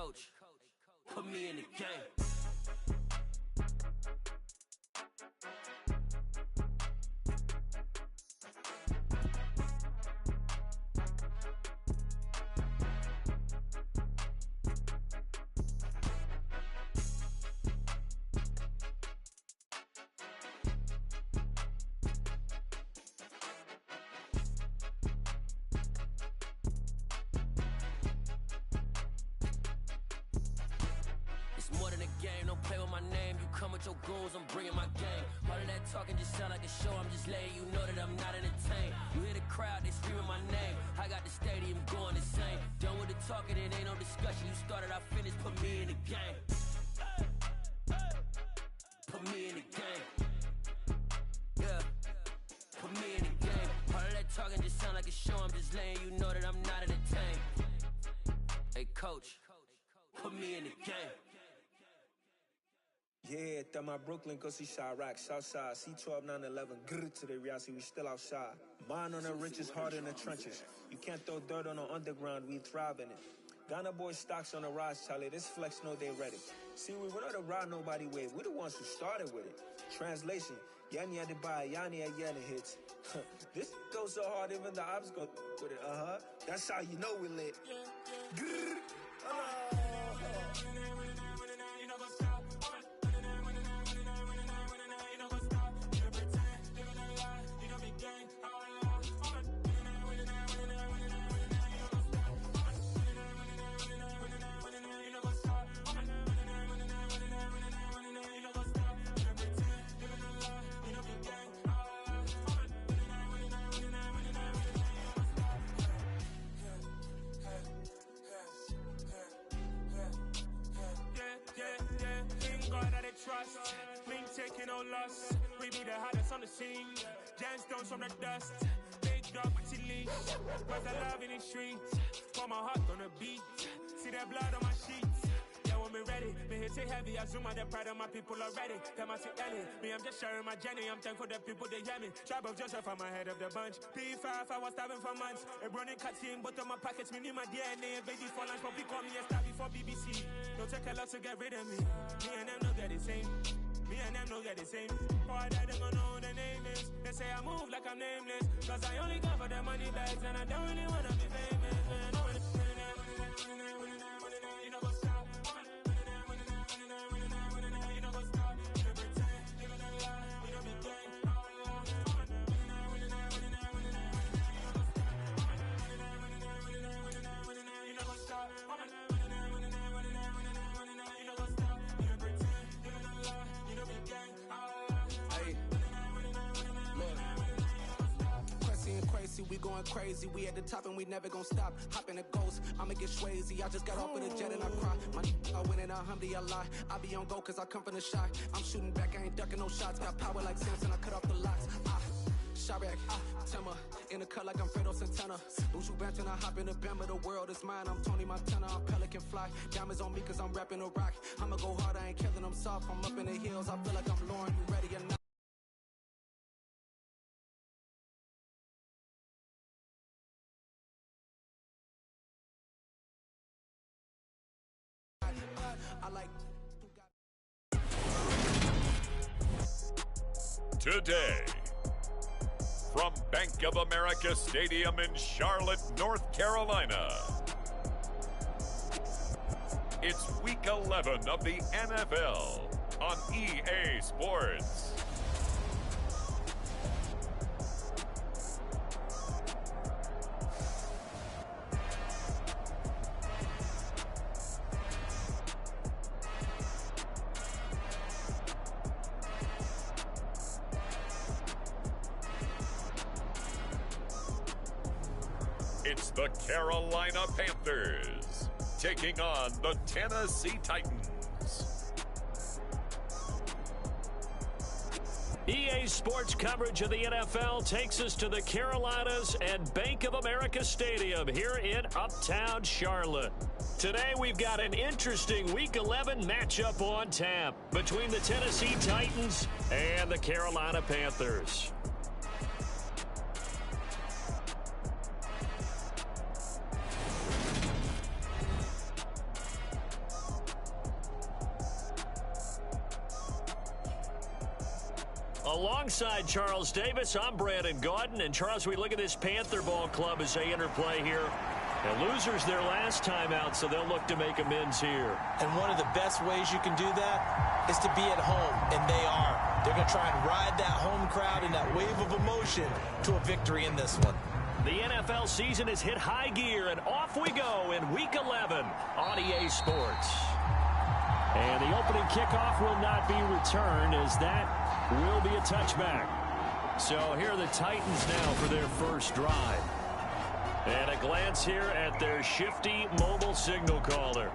coach, put me in the game. More than a game, don't play with my name. You come with your goons, I'm bringing my gang. All of that talking just sound like a show. I'm just letting you know that I'm not entertained. You hear the crowd, they screaming my name. I got the stadium going insane. Done with the talking, it ain't no discussion. You started, I finished, put me in the game. Put me in the game. Yeah, put me in the game. All of that talking just sound like a show. I'm just letting you know that I'm not entertained. Hey coach, put me in the game. Yeah, that my Brooklyn, go see Chirac, Southside, C12, 911, grrr to the reality, we still outside. Mine on the richest, heart in the trenches. You can't throw dirt on the underground, we thrive in it. Ghana boys stocks on the rise, Charlie, this flex know they ready. See, we not the ride nobody with, we the ones who started with it. Translation, Yani had to buy, Yani had Yana hits. This goes so hard, even the ops go with it, That's how you know we lit. Grrr, trust, clean taking no loss. We be the hottest on the scene. Gemstones from the dust. Big dog with leash. Where's the love in the streets? Pour my heart on the beat. See that blood on my sheets. Yeah, when me ready, me hit it heavy. I zoom out the pride of my people already. Them I see Ellie. Me, I'm just sharing my journey. I'm thankful that people they hear me. Tribe of Joseph, I'm ahead of the bunch. P5, I was starving for months. A running cutscene, but on my pockets, me need my DNA. Baby for lunch, but call me a star before BBC. Don't take a lot to get rid of me. Me and them know that the same. Me and them know that the same. Boy, that they gonna know the name is. They say I move like I'm nameless. Cause I only go for the money bags and I don't really wanna be famous, man. You know what's up? You know what's up? You know pretend, you know lie, you know be gang. You know what's up? Crazy, we going crazy. We at the top and we never gonna stop. Hop in a ghost, I'ma get swayzy. I just got off with a jet and I cry. My I win in a alhamdulillah. I be on go cause I come from the shot. I'm shooting back, I ain't ducking no shots. Got power like Samson, I cut off the locks. Chirac, Timmer, in the cut like I'm Fredo Santana. Buju Banton, I hop in the Bama, the world is mine. I'm Tony Montana, I'm Pelican Fly. Diamonds on me cause I'm rapping a rock. I'ma go hard, I ain't killing them soft. I'm up in the hills, I feel like I'm Lauren. You ready or not? I like Today, from Bank of America Stadium in Charlotte, North Carolina, it's Week 11 of the NFL on EA Sports. It's the Carolina Panthers taking on the Tennessee Titans. EA Sports coverage of the NFL takes us to the Carolinas and Bank of America Stadium here in Uptown Charlotte. Today we've got an interesting Week 11 matchup on tap between the Tennessee Titans and the Carolina Panthers. Alongside Charles Davis, I'm Brandon Gaudin. And, Charles, we look at this Panther ball club as they interplay here. And losers their last time out, so they'll look to make amends here. And one of the best ways you can do that is to be at home, and they are. They're going to try and ride that home crowd and that wave of emotion to a victory in this one. The NFL season has hit high gear, and off we go in Week 11 on EA Sports. And the opening kickoff will not be returned, as that will be a touchback. So here are the Titans now for their first drive. And a glance here at their shifty mobile signal caller.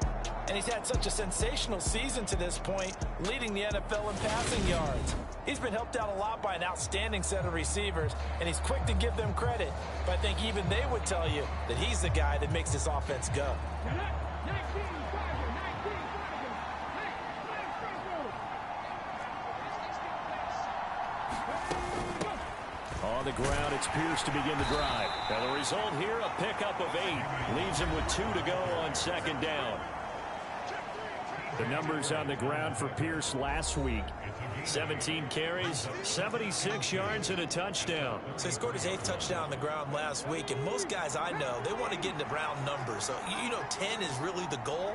And he's had such a sensational season to this point, leading the NFL in passing yards. He's been helped out a lot by an outstanding set of receivers, and he's quick to give them credit. But I think even they would tell you that he's the guy that makes this offense go. On the ground, it's Pierce to begin the drive. Now the result here, a pickup of 8. Leaves him with 2 to go on second down. The numbers on the ground for Pierce last week. 17 carries, 76 yards, and a touchdown. So he scored his 8th touchdown on the ground last week, and most guys I know, they want to get into round numbers. So, 10 is really the goal.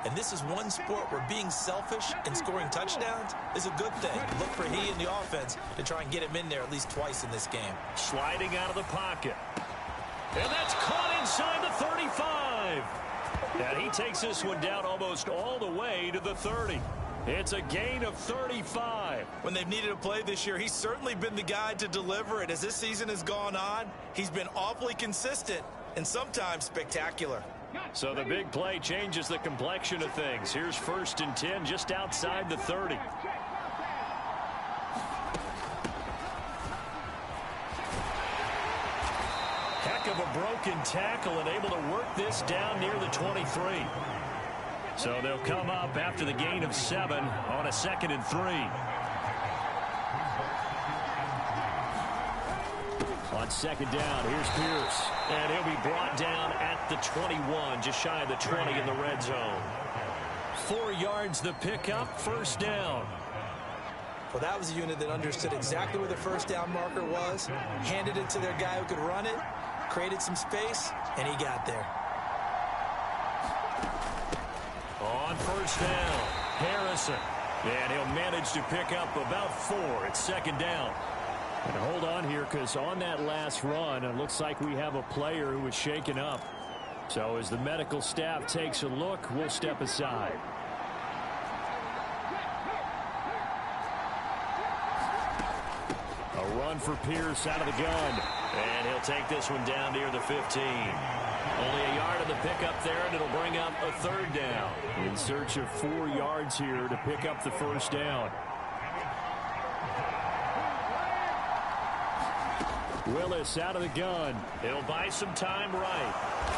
And this is one sport where being selfish and scoring touchdowns is a good thing. Look for he and the offense to try and get him in there at least twice in this game. Sliding out of the pocket. And that's caught inside the 35. And he takes this one down almost all the way to the 30. It's a gain of 35. When they've needed a play this year, he's certainly been the guy to deliver it. As this season has gone on, he's been awfully consistent and sometimes spectacular. So the big play changes the complexion of things. Here's 1st and 10 just outside the 30. Heck of a broken tackle and able to work this down near the 23. So they'll come up after the gain of 7 on a 2nd and 3. On second down, here's Pierce. And he'll be brought down at the 21, just shy of the 20 in the red zone. 4 yards the pickup, 1st down. Well, that was a unit that understood exactly where the 1st down marker was, handed it to their guy who could run it, created some space, and he got there. On 1st down, Harrison. And he'll manage to pick up about 4 at 2nd down. And hold on here, because on that last run, it looks like we have a player who was shaken up. So as the medical staff takes a look, we'll step aside. A run for Pierce out of the gun. And he'll take this one down near the 15. Only a yard of the pickup there, and it'll bring up a 3rd down. In search of 4 yards here to pick up the 1st down. Willis out of the gun. He'll buy some time right.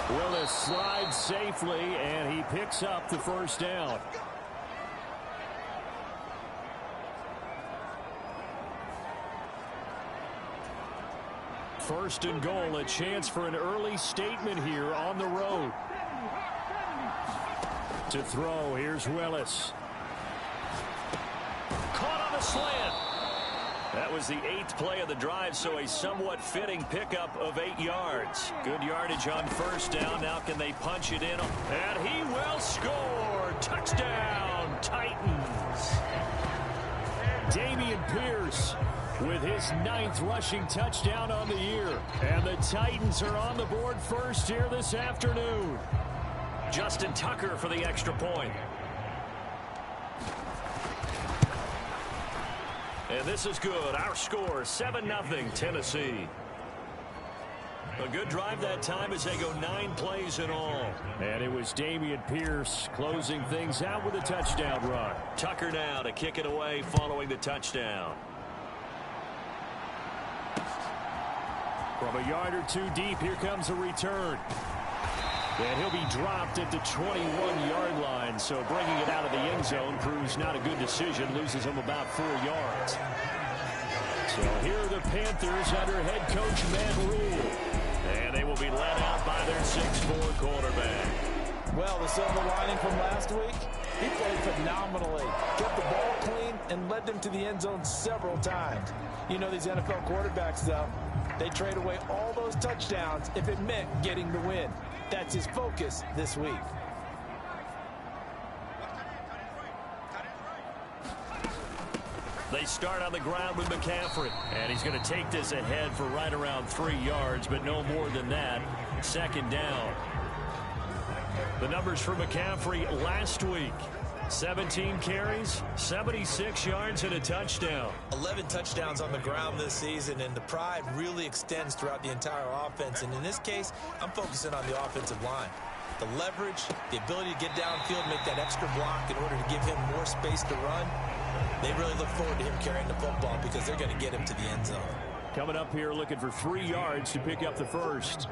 Willis slides safely, and he picks up the 1st down. First and goal, a chance for an early statement here on the road. To throw, here's Willis. Caught on a slant. That was the 8th play of the drive, so a somewhat fitting pickup of 8 yards. Good yardage on 1st down. Now can they punch it in? And he will score. Touchdown, Titans. Dameon Pierce with his 9th rushing touchdown on the year. And the Titans are on the board first here this afternoon. Justin Tucker for the extra point. And this is good. Our score, 7-0 Tennessee. A good drive that time as they go 9 plays in all. And it was Dameon Pierce closing things out with a touchdown run. Tucker now to kick it away following the touchdown. From a yard or 2 deep, here comes a return. And he'll be dropped at the 21-yard line. So bringing it out of the end zone proves not a good decision. Loses him about 4 yards. So here are the Panthers under head coach Matt Rule. And they will be led out by their 6'4" quarterback. Well, the silver lining from last week, He played phenomenally, kept the ball clean, and led them to the end zone several times. You know these NFL quarterbacks, though, they trade away all those touchdowns if it meant getting the win. That's his focus this week. They start on the ground with McCaffrey, and he's going to take this ahead for right around 3 yards, but no more than that. Second down. The numbers for McCaffrey last week: 17 carries, 76 yards, and a touchdown. 11 touchdowns on the ground this season, and the pride really extends throughout the entire offense. And in this case, I'm focusing on the offensive line. The leverage, the ability to get downfield, make that extra block in order to give him more space to run. They really look forward to him carrying the football because they're going to get him to the end zone. Coming up here looking for 3 yards to pick up the first.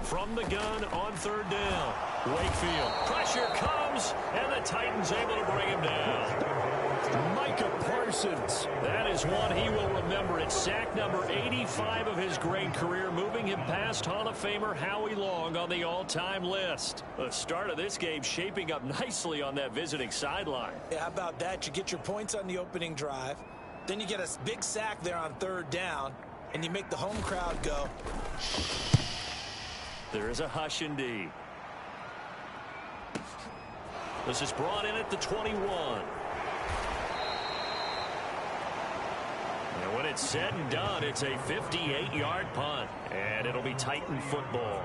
From the gun on third down. Wakefield. Pressure comes, and the Titans able to bring him down. Micah Parsons. That is one he will remember. It's sack number 85 of his great career, moving him past Hall of Famer Howie Long on the all-time list. The start of this game shaping up nicely on that visiting sideline. Yeah, how about that? You get your points on the opening drive. Then you get a big sack there on third down, and you make the home crowd go. There is a hush indeed. This is brought in at the 21. And when it's said and done, it's a 58-yard punt. And it'll be Titan football.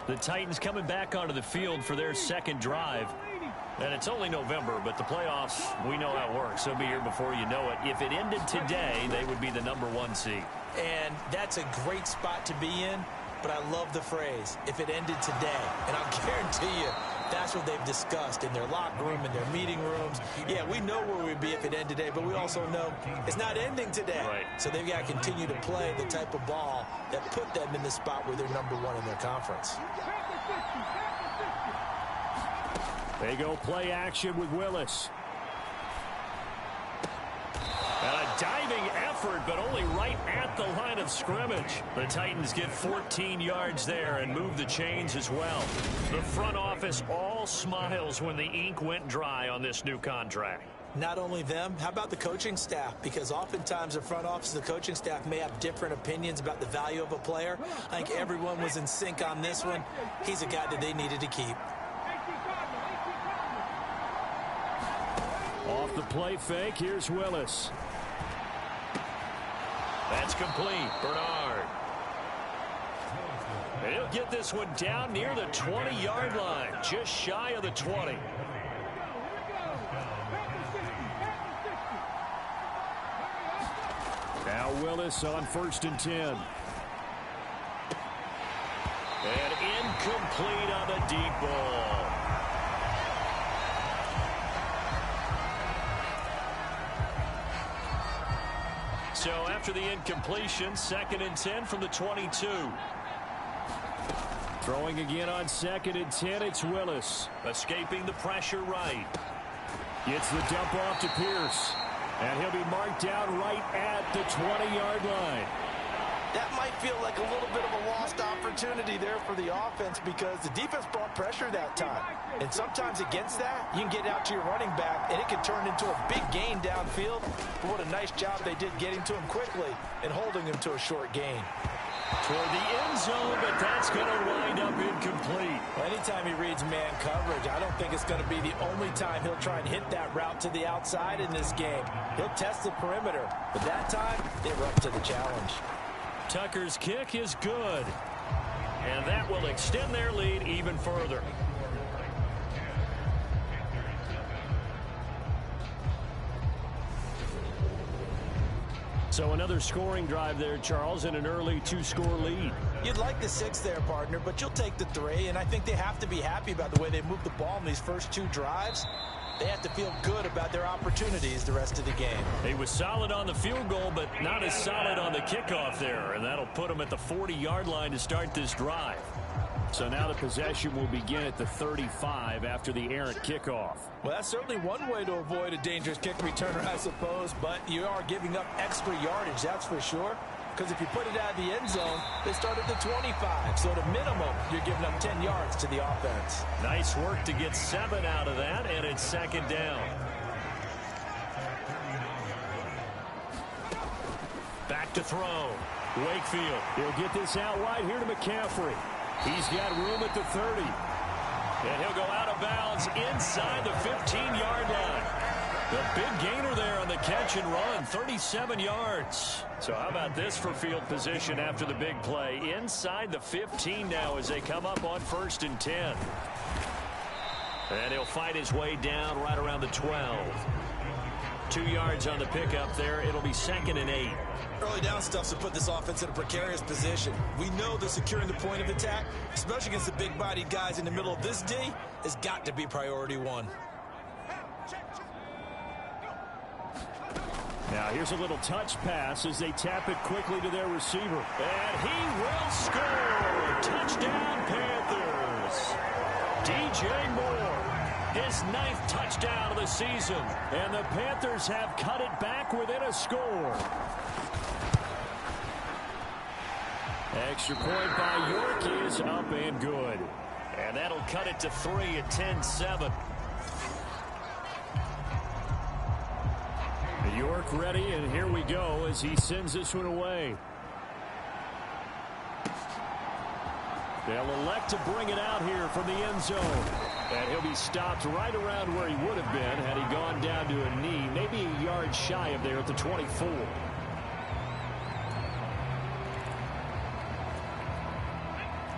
The Titans coming back onto the field for their second drive. And it's only November, but the playoffs, we know how it works. They'll be here before you know it. If it ended today, they would be the #1 seed. And that's a great spot to be in. But I love the phrase, if it ended today. And I'll guarantee you, that's what they've discussed in their locker room, in their meeting rooms. Yeah, we know where we'd be if it ended today, but we also know it's not ending today. Right. So they've got to continue to play the type of ball that put them in the spot where they're #1 in their conference. They go play action with Willis. And a diving effort, but only right at the line of scrimmage. The Titans get 14 yards there and move the chains as well. The front office all smiles when the ink went dry on this new contract. Not only them, how about the coaching staff? Because oftentimes the front office and the coaching staff may have different opinions about the value of a player. I think everyone was in sync on this one. He's a guy that they needed to keep. Off the play fake, here's Willis. That's complete. Bernard. And he'll get this one down near the 20-yard line, just shy of the 20. Now Willis on 1st and 10. And incomplete on the deep ball. So after the incompletion, 2nd and 10 from the 22. Throwing again on 2nd and 10, it's Willis. Escaping the pressure right. Gets the dump off to Pierce. And he'll be marked down right at the 20-yard line. That might feel like a little bit of a lost opportunity there for the offense because the defense brought pressure that time. And sometimes against that, you can get out to your running back, and it can turn into a big gain downfield. But what a nice job they did getting to him quickly and holding him to a short gain. Toward the end zone, but that's going to wind up incomplete. Well, anytime he reads man coverage, I don't think it's going to be the only time he'll try and hit that route to the outside in this game. He'll test the perimeter, but that time, they were up to the challenge. Tucker's kick is good. And that will extend their lead even further. So another scoring drive there, Charles, and an early 2-score lead. You'd like the 6 there, partner, but you'll take the 3, and I think they have to be happy about the way they moved the ball in these first 2 drives. They have to feel good about their opportunities the rest of the game. He was solid on the field goal, but not as solid on the kickoff there, and that'll put him at the 40-yard line to start this drive. So now the possession will begin at the 35 after the errant kickoff. Well, that's certainly one way to avoid a dangerous kick returner, I suppose, but you are giving up extra yardage, that's for sure. because if you put it out of the end zone, they start at the 25. So at a minimum, you're giving up 10 yards to the offense. Nice work to get 7 out of that, and it's second down. Back to throw. Wakefield. He'll get this out wide here to McCaffrey. He's got room at the 30. And he'll go out of bounds inside the 15-yard line. The big gainer there on the catch and run, 37 yards. So how about this for field position after the big play? Inside the 15 now as they come up on 1st and 10. And he'll fight his way down right around the 12. 2 yards on the pickup there. It'll be 2nd and 8. Early down stuff's to put this offense in a precarious position. We know that securing the point of attack, especially against the big-bodied guys in the middle of this D, has got to be priority 1. Now here's a little touch pass as they tap it quickly to their receiver. And he will score! Touchdown Panthers! DJ Moore, his 9th touchdown of the season. And the Panthers have cut it back within a score. Extra point by York is up and good. And that'll cut it to 3 at 10-7. York ready, and here we go as he sends this one away. They'll elect to bring it out here from the end zone. And he'll be stopped right around where he would have been had he gone down to a knee, maybe a yard shy of there at the 24.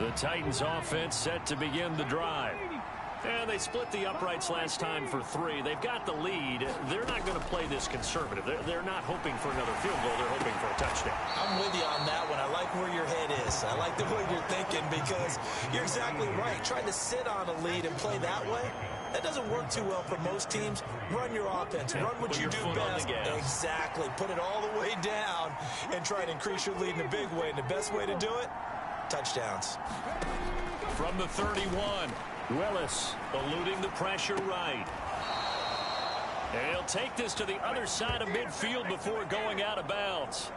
The Titans offense set to begin the drive. And they split the uprights last time for 3. They've got the lead. They're not going to play this conservative. They're not hoping for another field goal. They're hoping for a touchdown. I'm with you on that one. I like where your head is. I like the way you're thinking because you're exactly right. Trying to sit on a lead and play that way, that doesn't work too well for most teams. Run your offense. Run what you do best. Exactly. Put it all the way down and try to increase your lead in a big way. And the best way to do it, touchdowns. From the 31, Willis eluding the pressure right. And he'll take this to the other side of midfield before going out of bounds.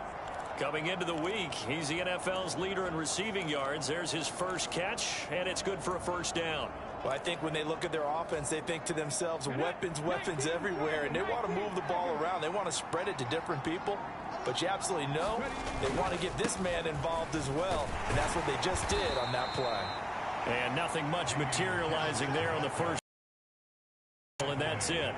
Coming into the week, he's the NFL's leader in receiving yards. There's his first catch, and it's good for a first down. Well, I think when they look at their offense, they think to themselves, weapons, weapons everywhere, and they want to move the ball around. They want to spread it to different people. But you absolutely know they want to get this man involved as well, and that's what they just did on that play. And nothing much materializing there on the first, and that's it.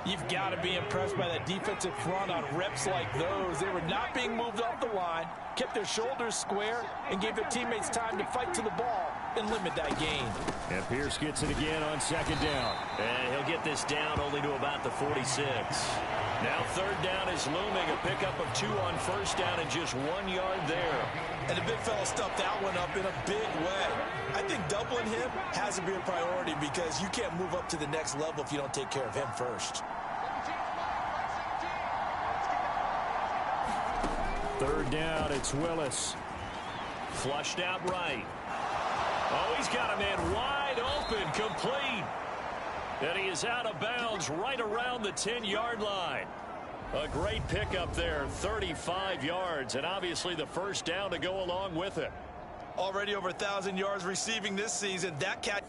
You've got to be impressed by that defensive front on reps like those. They were not being moved off the line, kept their shoulders square, and gave their teammates time to fight to the ball and limit that gain. And Pierce gets it again on second down. And he'll get this down only to about the 46. Now third down is looming. A pickup of 2 on first down and just 1 yard there. And the big fella stuffed that one up in a big way. I think doubling him has to be a priority because you can't move up to the next level if you don't take care of him first. Third down, it's Willis. Flushed out right. Oh, he's got a man wide open, complete. And he is out of bounds right around the 10-yard line. A great pickup there, 35 yards, and obviously the first down to go along with it. Already over 1,000 yards receiving this season. That catch.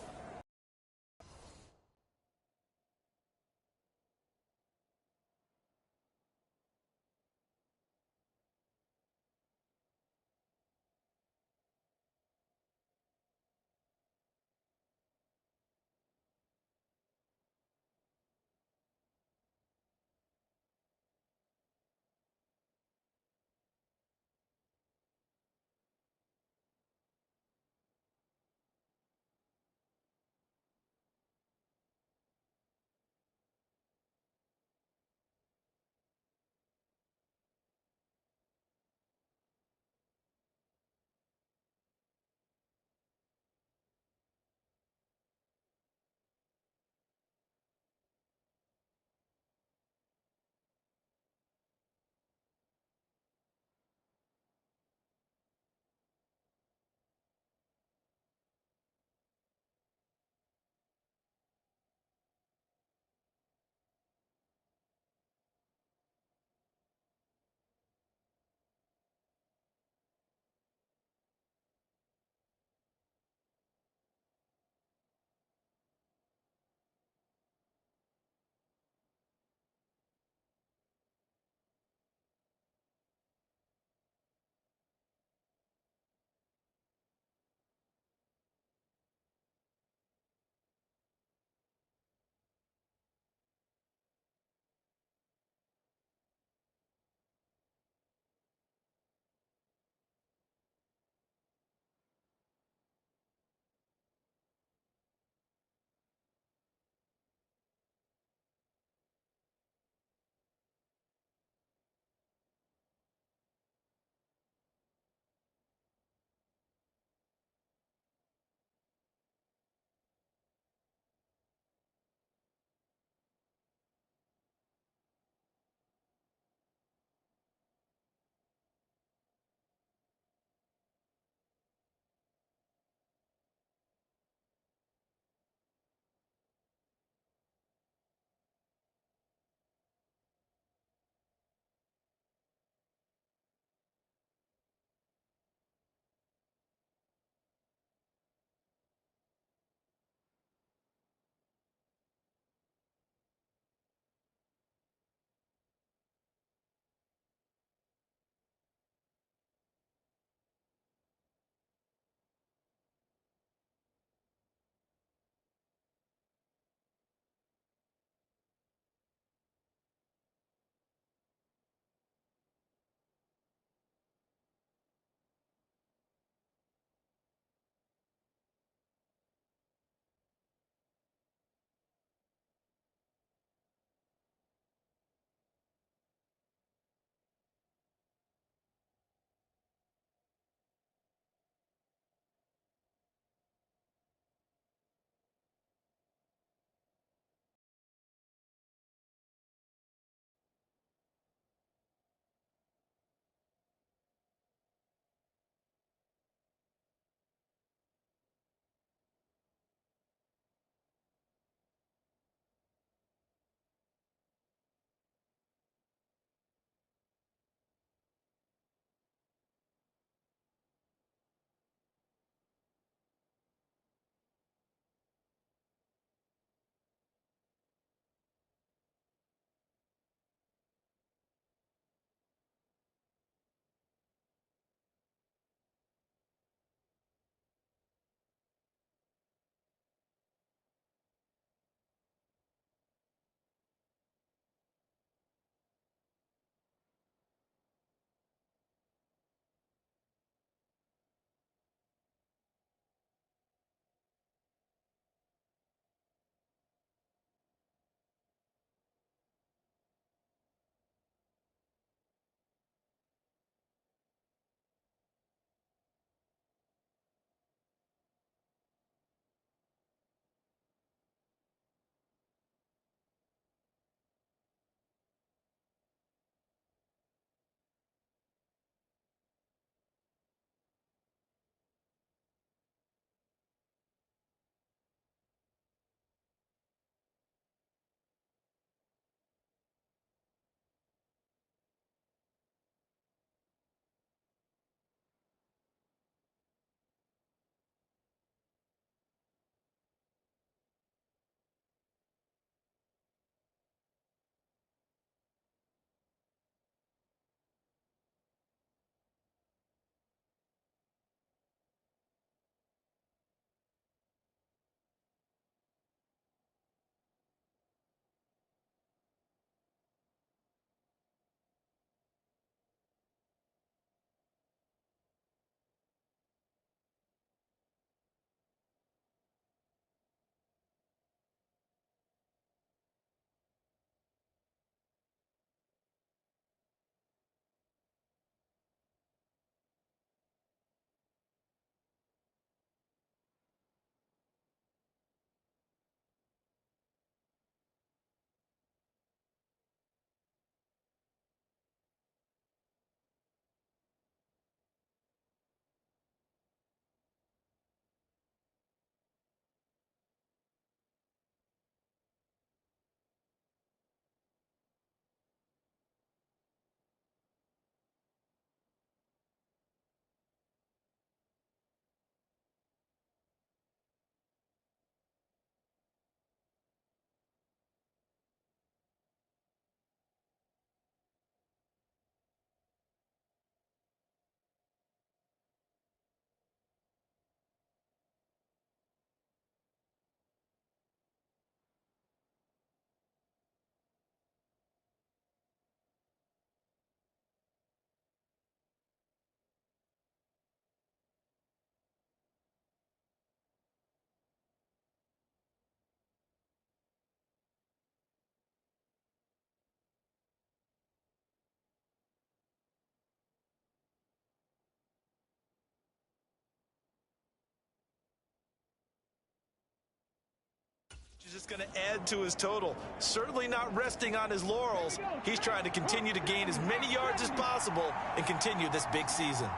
going to add to his total. Certainly not resting on his laurels. He's trying to continue to gain as many yards as possible and continue this big season.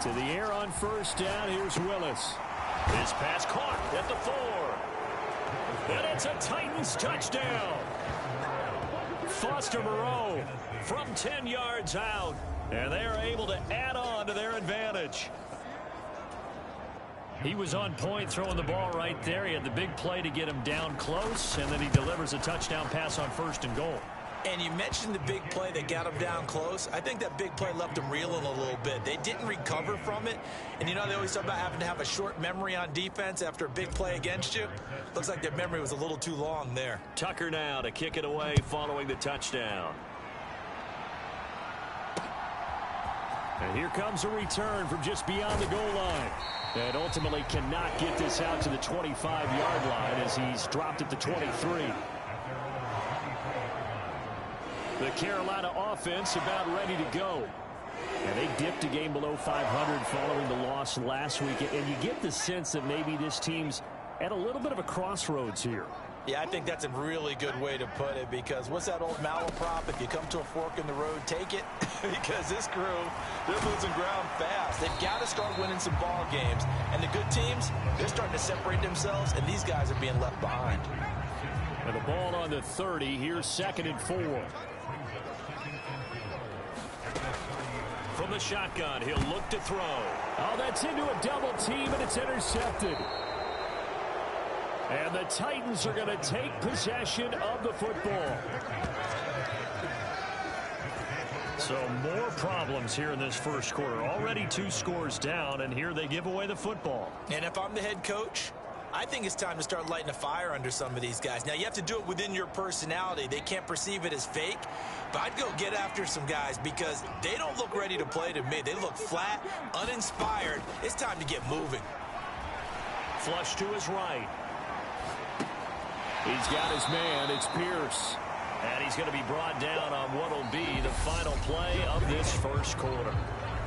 To the air on first down, here's Willis. This pass caught at the 4. And it's a Titans touchdown. Foster Moreau from 10 yards out. And they are able to add on to their advantage. He was on point throwing the ball right there. He had the big play to get him down close, and then he delivers a touchdown pass on 1st and goal. And you mentioned the big play that got him down close. I think that big play left him reeling a little bit. They didn't recover from it. And, you know, they always talk about having to have a short memory on defense after a big play against you. Looks like their memory was a little too long there. Tucker now to kick it away following the touchdown. And here comes a return from just beyond the goal line. And ultimately cannot get this out to the 25-yard line as he's dropped at the 23. The Carolina offense about ready to go. And they dipped a game below 500 following the loss last week. And you get the sense that maybe this team's at a little bit of a crossroads here. Yeah, I think that's a really good way to put it, because what's that old malaprop? If you come to a fork in the road, take it. Because this crew, they're losing ground fast. They've got to start winning some ball games. And the good teams, they're starting to separate themselves, and these guys are being left behind. And the ball on the 30. Here's 2nd and 4. From the shotgun, he'll look to throw. Oh, that's into a double team, and it's intercepted. And the Titans are going to take possession of the football. So more problems here in this first quarter. Already 2 scores down, and here they give away the football. And if I'm the head coach, I think it's time to start lighting a fire under some of these guys. Now, you have to do it within your personality. They can't perceive it as fake. But I'd go get after some guys because they don't look ready to play to me. They look flat, uninspired. It's time to get moving. Flush to his right. He's got his man. It's Pierce. And he's going to be brought down on what will be the final play of this first quarter.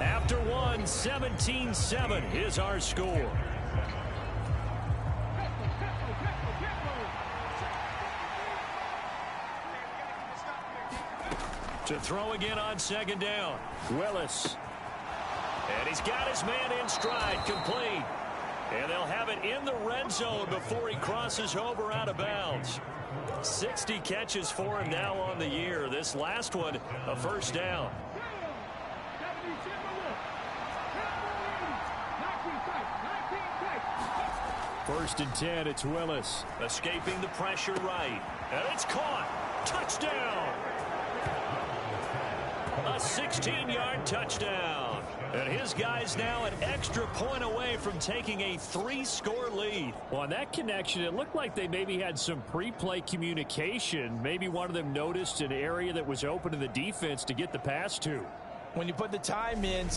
After one, 17-7 is our score. To throw again on 2nd down. Willis. And he's got his man in stride, complete. And they'll have it in the red zone before he crosses over out of bounds. 60 catches for him now on the year. This last one, a 1st down. First and 10, it's Willis. Escaping the pressure right. And it's caught. Touchdown. A 16-yard touchdown. And his guys now an extra point away from taking a 3-score lead. Well, on that connection, it looked like they maybe had some pre-play communication. Maybe one of them noticed an area that was open to the defense to get the pass to. When you put the time in,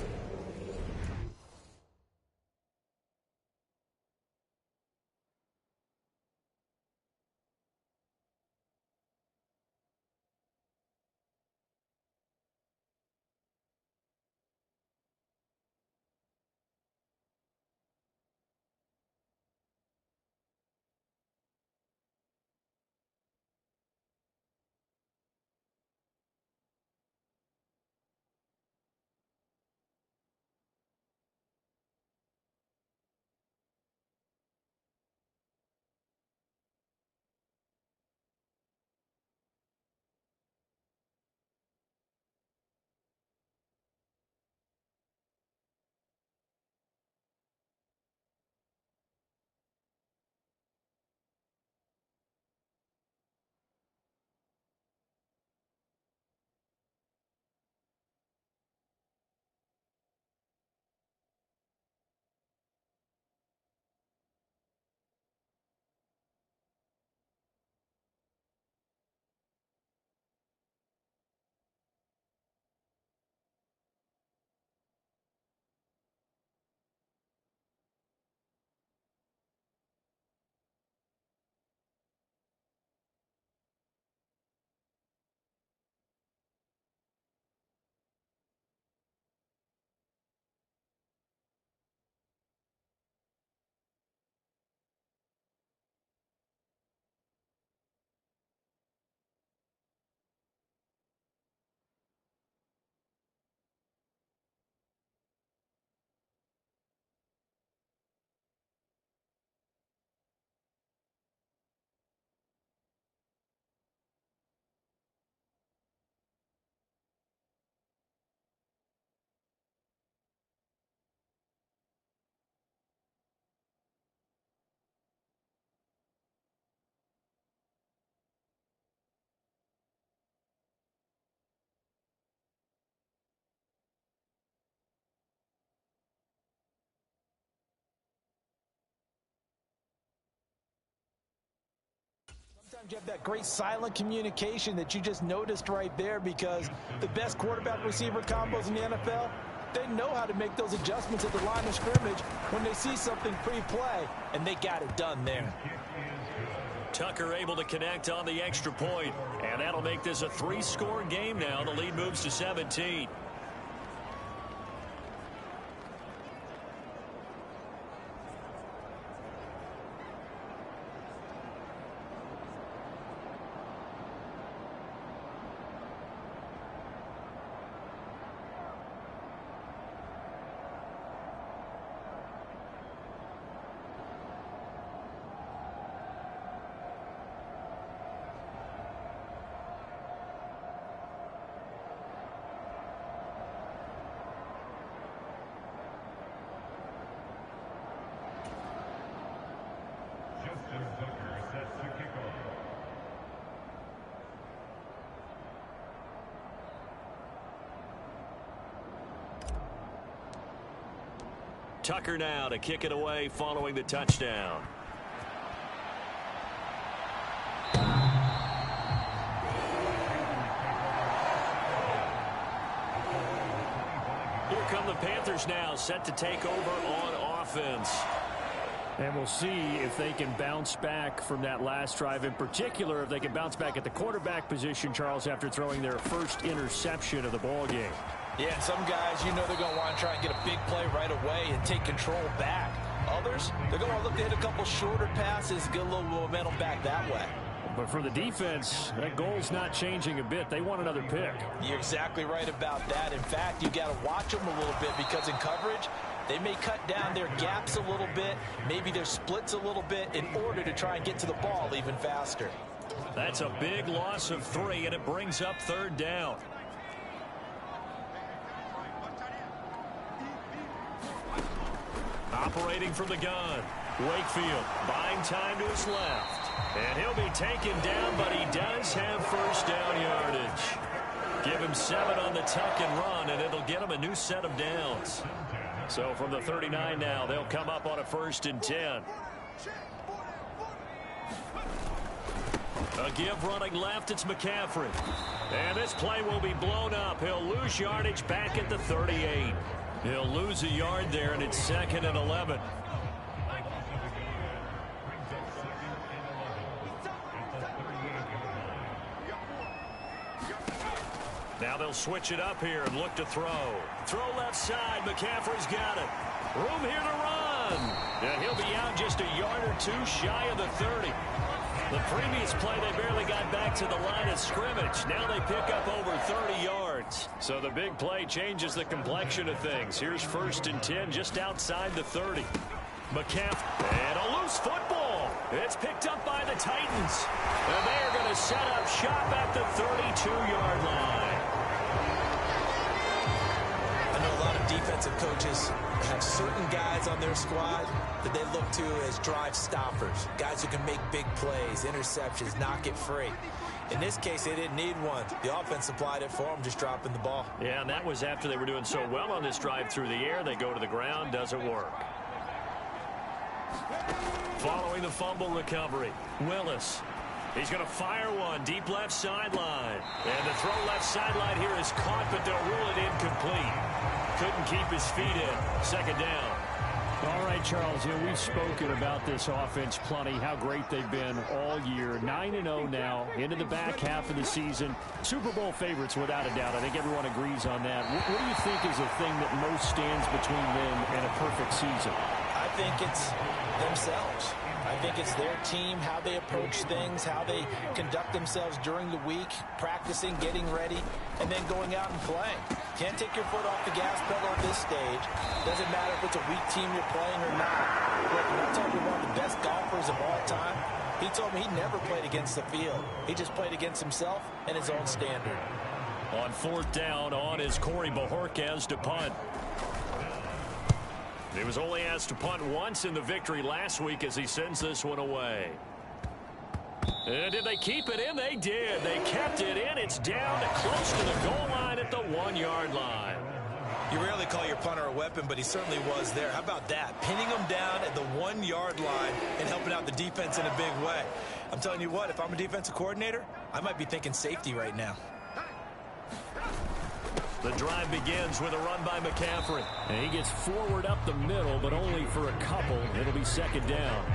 You have that great silent communication that you just noticed right there, because the best quarterback-receiver combos in the NFL, they know how to make those adjustments at the line of scrimmage when they see something pre-play, and they got it done there. Tucker able to connect on the extra point, and that'll make this a 3-score game now. The lead moves to 17. Tucker now to kick it away following the touchdown. Here come the Panthers now, set to take over on offense. And we'll see if they can bounce back from that last drive. In particular, if they can bounce back at the quarterback position, Charles, after throwing their first interception of the ball game. Yeah, and some guys, you know, they're going to want to try and get a big play right away and take control back. Others, they're going to look to hit a couple shorter passes, get a little momentum back that way. But for the defense, that goal's not changing a bit. They want another pick. You're exactly right about that. In fact, you got to watch them a little bit, because in coverage, they may cut down their gaps a little bit, maybe their splits a little bit, in order to try and get to the ball even faster. That's a big loss of 3, and it brings up 3rd down. Operating from the gun, Wakefield buying time to his left. And he'll be taken down, but he does have first down yardage. Give him 7 on the tuck and run, and it'll get him a new set of downs. So from the 39 now, they'll come up on a 1st and 10. A give running left, it's McCaffrey. And this play will be blown up. He'll lose yardage back at the 38. He'll lose a yard there, and it's 2nd and 11. Now they'll switch it up here and look to throw. Throw left side. McCaffrey's got it. Room here to run. And he'll be out just a yard or 2 shy of the 30. The previous play, they barely got back to the line of scrimmage. Now they pick up over 30 yards. So the big play changes the complexion of things. Here's 1st and 10 just outside the 30. McCaffrey, and a loose football. It's picked up by the Titans. And they are going to set up shop at the 32-yard line. I know a lot of defensive coaches have certain guys on their squad that they look to as drive stoppers, guys who can make big plays, interceptions, knock it free. In this case, they didn't need one. The offense supplied it for them, just dropping the ball. Yeah, and that was after they were doing so well on this drive through the air. They go to the ground, doesn't work. Following the fumble recovery, Willis. He's going to fire one deep left sideline. And the throw left sideline here is caught, but they'll rule it incomplete. Couldn't keep his feet in. 2nd down. All right, Charles, we've spoken about this offense plenty, how great they've been all year. 9-0 now, into the back half of the season. Super Bowl favorites, without a doubt. I think everyone agrees on that. What do you think is the thing that most stands between them and a perfect season? I think it's themselves. I think it's their team, how they approach things, how they conduct themselves during the week, practicing, getting ready, and then going out and playing. Can't take your foot off the gas pedal at this stage. Doesn't matter if it's a weak team you're playing or not. Look, I'm talking about one of the best golfers of all time. He told me he never played against the field. He just played against himself and his own standard. On 4th down, on is Corey Bojorquez to punt. He was only asked to punt once in the victory last week as he sends this one away. And did they keep it in? They did. They kept it in. It's down to close to the goal line at the 1-yard line. You rarely call your punter a weapon, but he certainly was there. How about that? Pinning him down at the 1-yard line and helping out the defense in a big way. I'm telling you what, if I'm a defensive coordinator, I might be thinking safety right now. The drive begins with a run by McCaffrey. And he gets forward up the middle, but only for a couple. It'll be second down.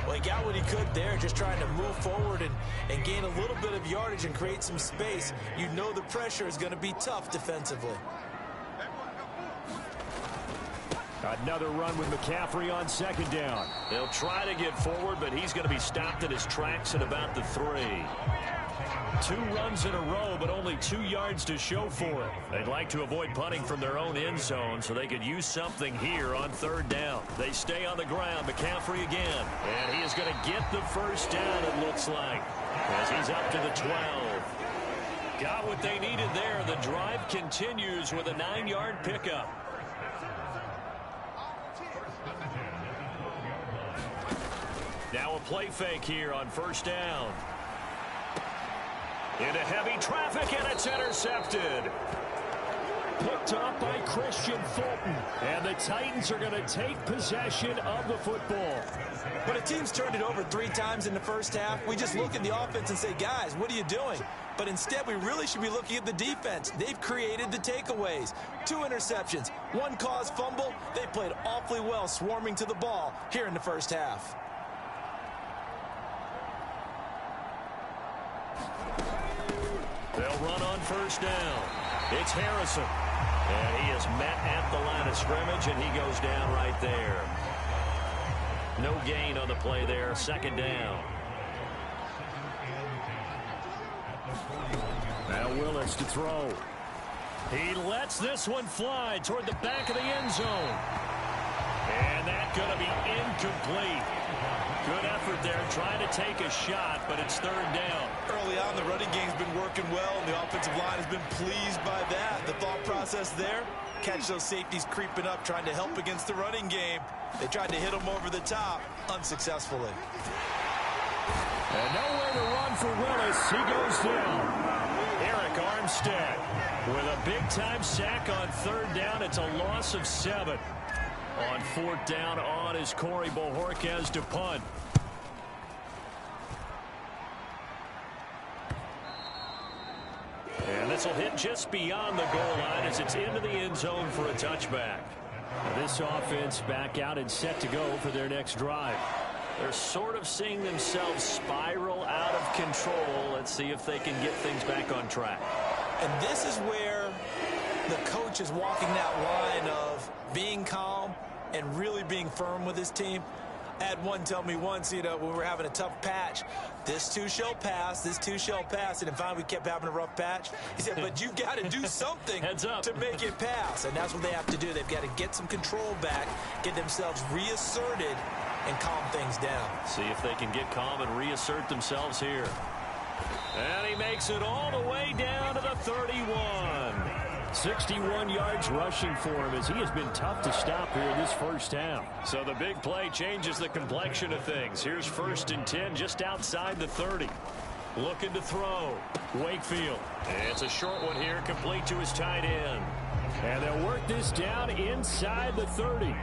Well, he got what he could there, just trying to move forward and gain a little bit of yardage and create some space. You know the pressure is going to be tough defensively. Another run with McCaffrey on second down. They'll try to get forward, but he's going to be stopped in his tracks at about the 3. 2 runs in a row, but only 2 yards to show for it. They'd like to avoid punting from their own end zone so they could use something here on third down. They stay on the ground. McCaffrey again. And he is going to get the first down, it looks like, as he's up to the 12. Got what they needed there. The drive continues with a 9-yard pickup. Now a play fake here on first down. Into heavy traffic, and it's intercepted. Picked up by Christian Fulton. And the Titans are going to take possession of the football. When a team's turned it over 3 times in the first half, we just look at the offense and say, guys, what are you doing? But instead, we really should be looking at the defense. They've created the takeaways. 2 interceptions, 1 caused fumble. They played awfully well swarming to the ball here in the first half. They'll run on first down. It's Harrison. And he is met at the line of scrimmage, and he goes down right there. No gain on the play there. Second down. Now Willis to throw. He lets this one fly toward the back of the end zone. And that's going to be incomplete. Good effort there, trying to take a shot, but it's third down. Early on, the running game's been working well, and the offensive line has been pleased by that. The thought process there, catch those safeties creeping up, trying to help against the running game. They tried to hit them over the top, unsuccessfully. And nowhere to run for Willis. He goes down. Eric Armstead with a big-time sack on third down. It's a loss of 7. On fourth down on is Corey Bojorquez to punt. And this will hit just beyond the goal line as it's into the end zone for a touchback. This offense back out and set to go for their next drive. They're sort of seeing themselves spiral out of control. Let's see if they can get things back on track. And this is where the coach is walking that line of being calm and really being firm with his team. I had one tell me once, when we were having a tough patch, this too shall pass, this too shall pass. And finally we kept having a rough patch. He said, but you've got to do something to make it pass. And that's what they have to do. They've got to get some control back, get themselves reasserted, and calm things down. See if they can get calm and reassert themselves here. And he makes it all the way down to the 31. 61 yards rushing for him as he has been tough to stop here in this first half. So the big play changes the complexion of things. Here's 1st and 10 just outside the 30. Looking to throw. Wakefield. It's a short one here, complete to his tight end. And they'll work this down inside the 30.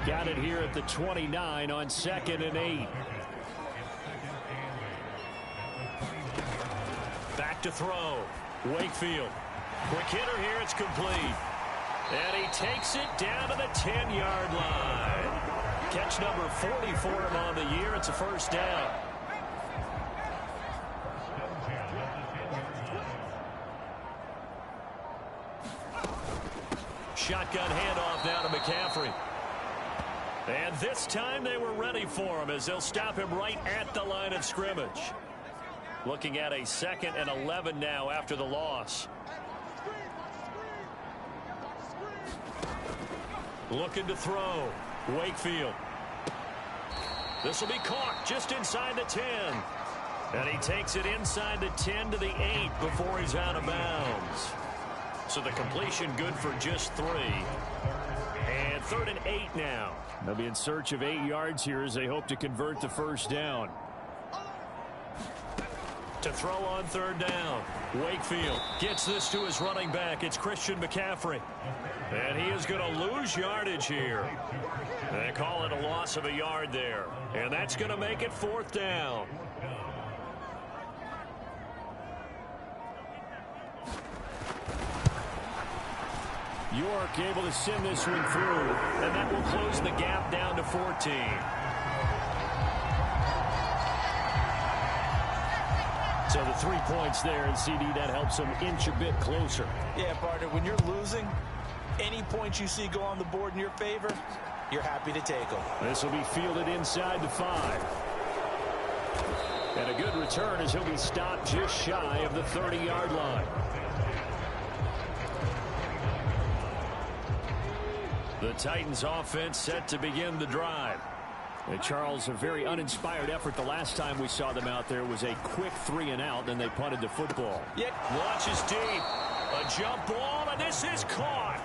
Got it here at the 29 on 2nd and 8. Back to throw. Wakefield. Quick hitter here, it's complete. And he takes it down to the 10-yard line. Catch number 40 for him on the year. It's a first down. Shotgun handoff now to McCaffrey. And this time they were ready for him as they'll stop him right at the line of scrimmage. Looking at a 2nd and 11 now after the loss. Looking to throw. Wakefield. This will be caught just inside the 10. And he takes it inside the 10 to the 8 before he's out of bounds. So the completion good for just 3. And 3rd and 8 now. They'll be in search of 8 yards here as they hope to convert the first down. To throw on third down. Wakefield gets this to his running back. It's Christian McCaffrey. And he is going to lose yardage here. They call it a loss of a yard there. And that's going to make it fourth down. York able to send this one through. And that will close the gap down to 14. So the 3 points there, and CD, that helps them inch a bit closer. Yeah, partner, when you're losing, any points you see go on the board in your favor, you're happy to take them. This will be fielded inside the 5. And a good return as he'll be stopped just shy of the 30-yard line. The Titans offense set to begin the drive. And Charles, a very uninspired effort. The last time we saw them out there was a quick 3-and-out, then they punted the football. Yep. Launches deep. A jump ball, and this is caught.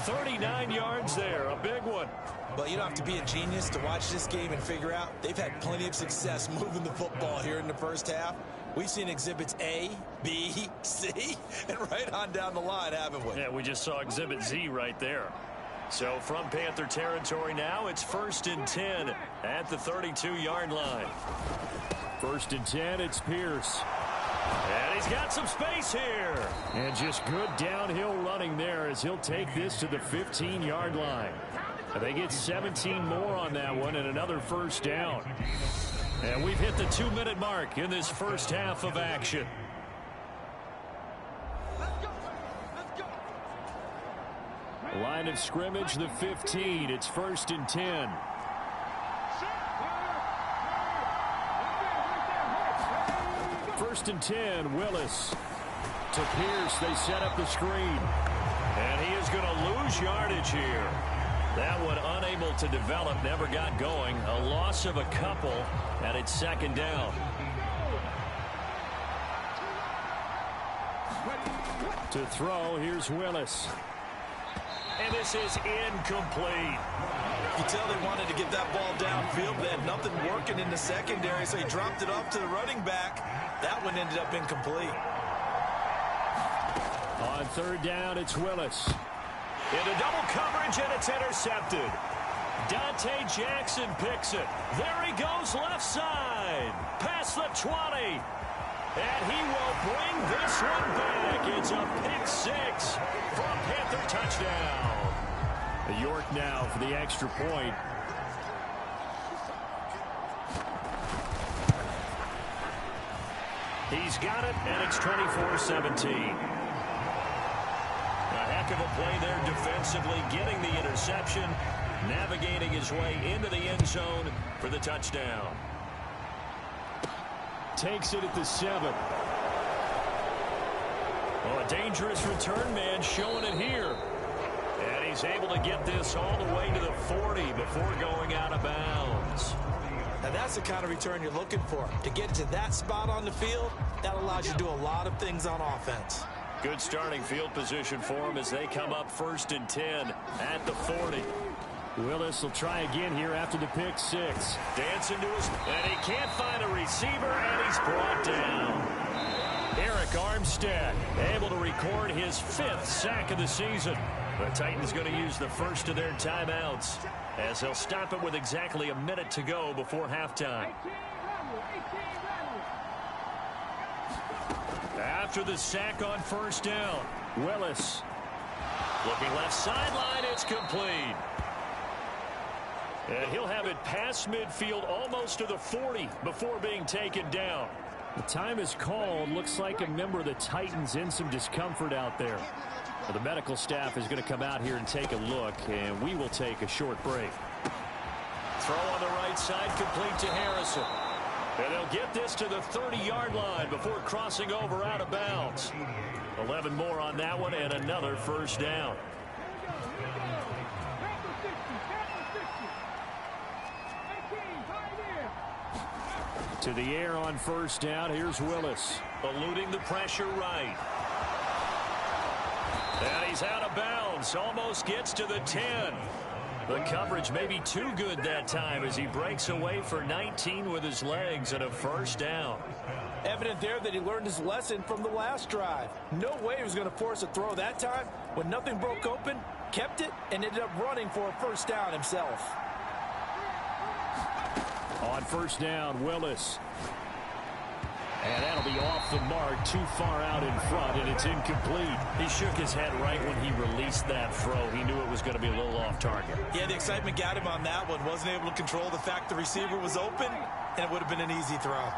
39 yards there, a big one. Well, you don't have to be a genius to watch this game and figure out they've had plenty of success moving the football here in the first half. We've seen exhibits A, B, C, and right on down the line, haven't we? Yeah, we just saw exhibit Z right there. So from Panther territory now, it's 1st and 10 at the 32-yard line. 1st and 10, it's Pierce. And he's got some space here. And just good downhill running there as he'll take this to the 15-yard line. And they get 17 more on that one and another first down. And we've hit the 2-minute mark in this first half of action. Line of scrimmage, the 15. It's 1st and 10. First and 10, Willis. To Pierce, they set up the screen. And he is going to lose yardage here. That one unable to develop, never got going. A loss of a couple, and it's 2nd down. To throw, here's Willis. And this is incomplete. You tell they wanted to get that ball downfield. They had nothing working in the secondary, so he dropped it off to the running back. That one ended up incomplete. On 3rd down, it's Willis. Into double coverage, and it's intercepted. Dante Jackson picks it. There he goes left side. Past the 20. And he will bring this one back. It's a pick 6 for a Panther touchdown. York now for the extra point. He's got it, and it's 24-17. A heck of a play there defensively, getting the interception, navigating his way into the end zone for the touchdown. Takes it at the 7. Oh, a dangerous return man showing it here. And he's able to get this all the way to the 40 before going out of bounds. Now that's the kind of return you're looking for. To get to that spot on the field, that allows you to do a lot of things on offense. Good starting field position for him as they come up 1st and 10 at the 40. Willis will try again here after the pick 6. Dancing to his, and he can't find a receiver, and he's brought down. Eric Armstead able to record his 5th sack of the season. The Titans going to use the first of their timeouts as they'll stop it with exactly a minute to go before halftime. After the sack on 1st down, Willis looking left sideline. It's complete. And he'll have it past midfield almost to the 40 before being taken down. The time is called. Looks like a member of the Titans in some discomfort out there. Well, the medical staff is going to come out here and take a look, and we will take a short break. Throw on the right side, complete to Harrison. And they'll get this to the 30-yard line before crossing over out of bounds. 11 more on that one, and another first down. To the air on 1st down. Here's Willis. Eluding the pressure right. And he's out of bounds. Almost gets to the 10. The coverage may be too good that time as he breaks away for 19 with his legs and a first down. Evident there that he learned his lesson from the last drive. No way he was going to force a throw that time. When nothing broke open, kept it, and ended up running for a first down himself. On first down, Willis. And that'll be off the mark, too far out in front, and it's incomplete. He shook his head right when he released that throw. He knew it was going to be a little off target. Yeah, the excitement got him on that one. Wasn't able to control the fact the receiver was open, and it would have been an easy throw.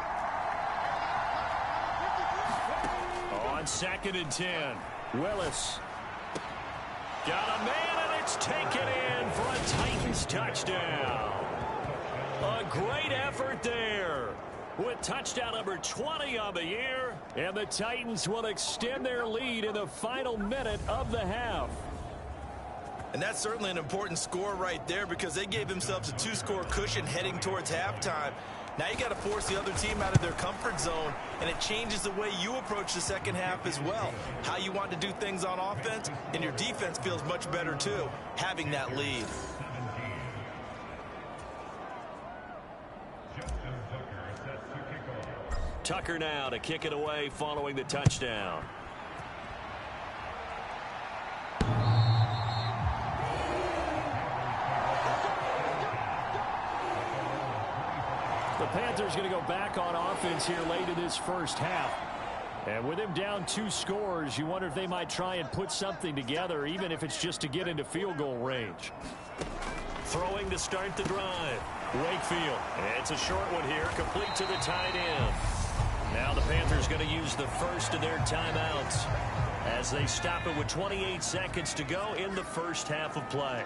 On 2nd and 10, Willis. Got a man, and it's taken in for a Titans touchdown. A great effort there with touchdown number 20 on the year, and the Titans will extend their lead in the final minute of the half. And that's certainly an important score right there because they gave themselves a 2-score cushion heading towards halftime. Now you got to force the other team out of their comfort zone, and it changes the way you approach the second half as well. How you want to do things on offense, and your defense feels much better too, having that lead. Tucker now to kick it away following the touchdown. The Panthers going to go back on offense here late in this first half. And with him down 2 scores, you wonder if they might try and put something together, even if it's just to get into field goal range. Throwing to start the drive. Wakefield. It's a short one here, complete to the tight end. Now the Panthers going to use the first of their timeouts as they stop it with 28 seconds to go in the first half of play.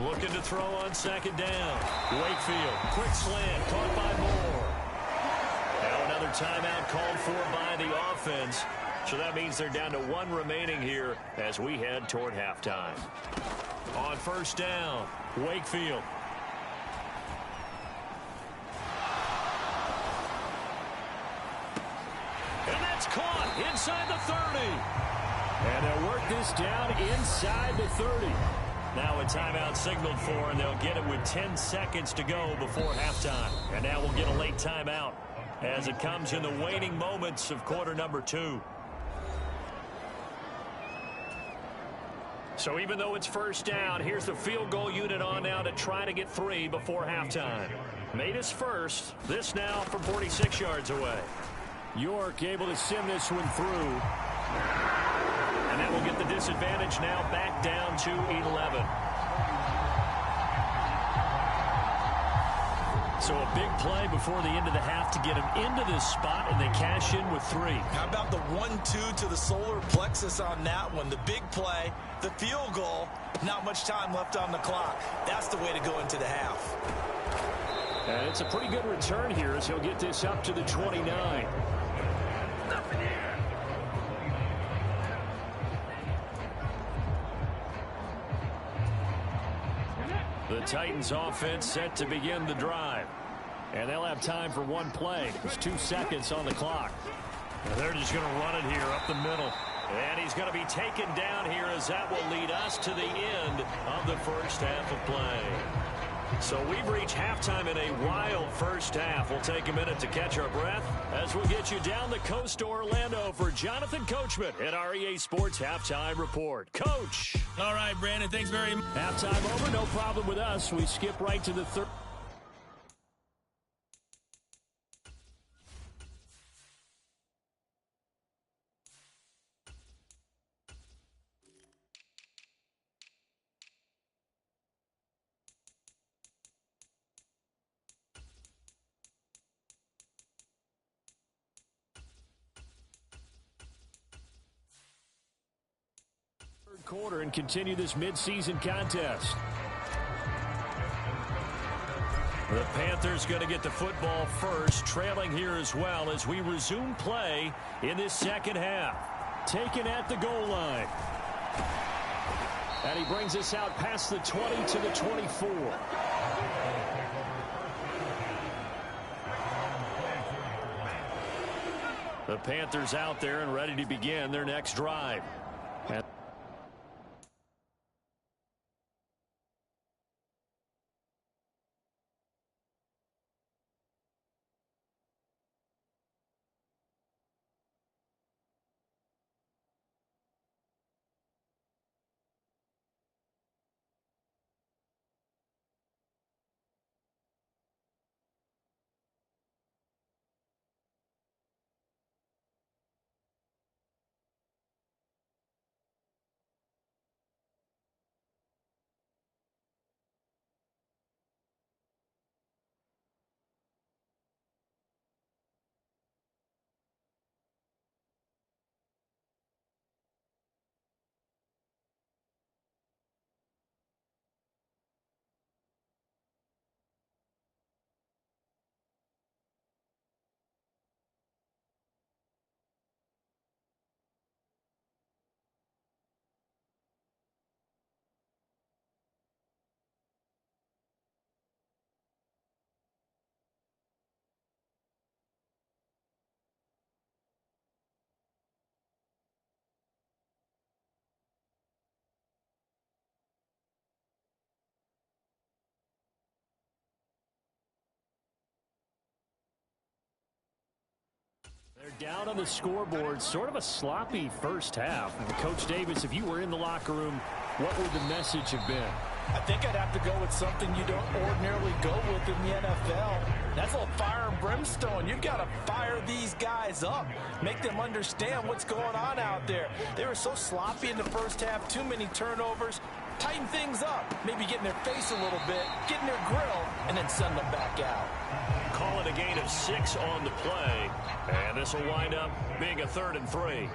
Looking to throw on 2nd down. Wakefield, quick slant, caught by Moore. Now another timeout called for by the offense. So that means they're down to 1 remaining here as we head toward halftime. On first down, Wakefield. And that's caught inside the 30. And they'll work this down inside the 30. Now a timeout signaled for, and they'll get it with 10 seconds to go before halftime. And now we'll get a late timeout as it comes in the waning moments of quarter number 2. So even though it's first down, here's the field goal unit on now to try to get 3 before halftime. Made his first. This now from 46 yards away. York able to send this one through. And that will get the disadvantage now back down to 11. So a big play before the end of the half to get them into this spot, and they cash in with 3. How about the 1-2 to the solar plexus on that one? The big play, the field goal, not much time left on the clock. That's the way to go into the half. And it's a pretty good return here as he'll get this up to the 29. The Titans offense set to begin the drive. And they'll have time for 1 play. There's 2 seconds on the clock. And they're just going to run it here up the middle. And he's going to be taken down here as that will lead us to the end of the first half of play. So we've reached halftime in a wild first half. We'll take a minute to catch our breath as we'll get you down the coast to Orlando for Jonathan Coachman at our EA Sports Halftime Report. Coach. All right, Brandon, thanks very much. Halftime over, no problem with us. We skip right to the third. Quarter and continue this midseason contest. The Panthers going to get the football first, trailing here as well as we resume play in this second half. Taken at the goal line. And he brings us out past the 20 to the 24. The Panthers out there and ready to begin their next drive. And Down on the scoreboard, sort of a sloppy first half. Coach Davis, if you were in the locker room, what would the message have been? I think I'd have to go with something you don't ordinarily go with in the NFL. That's a little fire and brimstone. You've got to fire these guys up. Make them understand what's going on out there. They were so sloppy in the first half, too many turnovers. Tighten things up. Maybe get in their face a little bit, get in their grill, and then send them back out. Call it a gain of 6 on the play. And this will wind up being a 3rd and 3.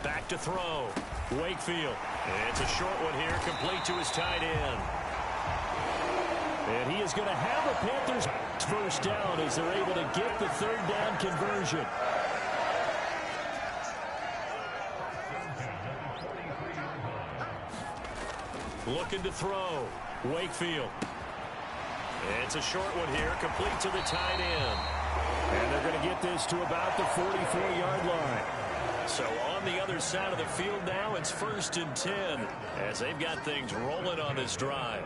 Back to throw. Wakefield. It's a short one here, complete to his tight end. And he is going to have a Panthers first down as they're able to get the 3rd down conversion. Looking to throw. Wakefield. It's a short one here, complete to the tight end. And they're going to get this to about the 44-yard line. So on the other side of the field now, it's 1st and 10 as they've got things rolling on this drive.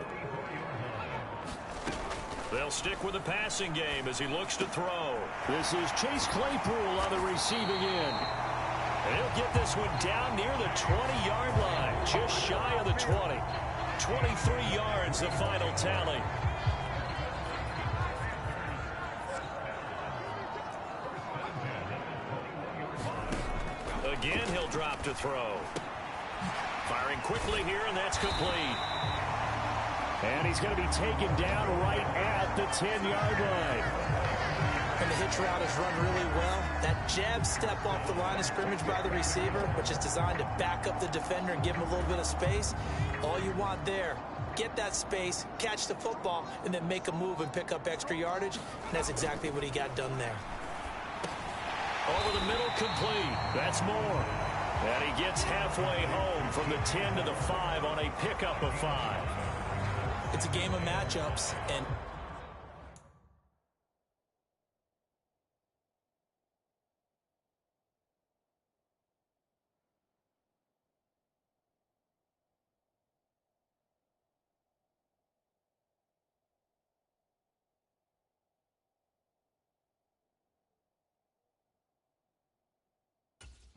They'll stick with the passing game as he looks to throw. This is Chase Claypool on the receiving end. And he'll get this one down near the 20-yard line, just shy of the 20. 23 yards, the final tally. Again, he'll drop to throw. Firing quickly here, and that's complete. And he's going to be taken down right at the 10-yard line. And the hitch route is run really well. That jab step off the line of scrimmage by the receiver, which is designed to back up the defender and give him a little bit of space. All you want there, get that space, catch the football, and then make a move and pick up extra yardage. And that's exactly what he got done there. Over the middle, complete. That's more. And he gets halfway home from the 10 to the 5 on a pickup of 5. It's a game of matchups, and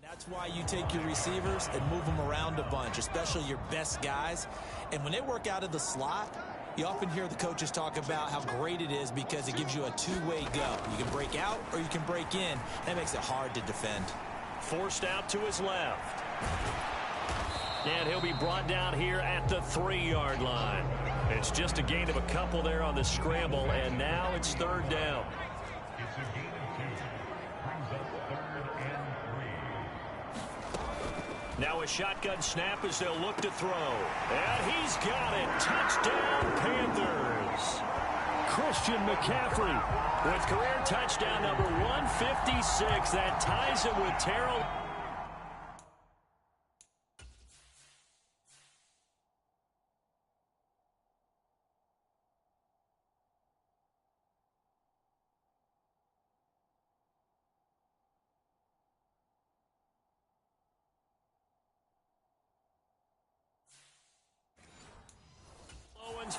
that's why you take your receivers and move them around a bunch, especially your best guys. And when they work out of the slot, you often hear the coaches talk about how great it is because it gives you a two-way go. You can break out or you can break in. That makes it hard to defend. Forced out to his left. And he'll be brought down here at the 3-yard line. It's just a gain of a couple there on the scramble, and now it's 3rd down. Now a shotgun snap as they'll look to throw. And he's got it. Touchdown, Panthers. Christian McCaffrey with career touchdown number 156. That ties him with Terrell.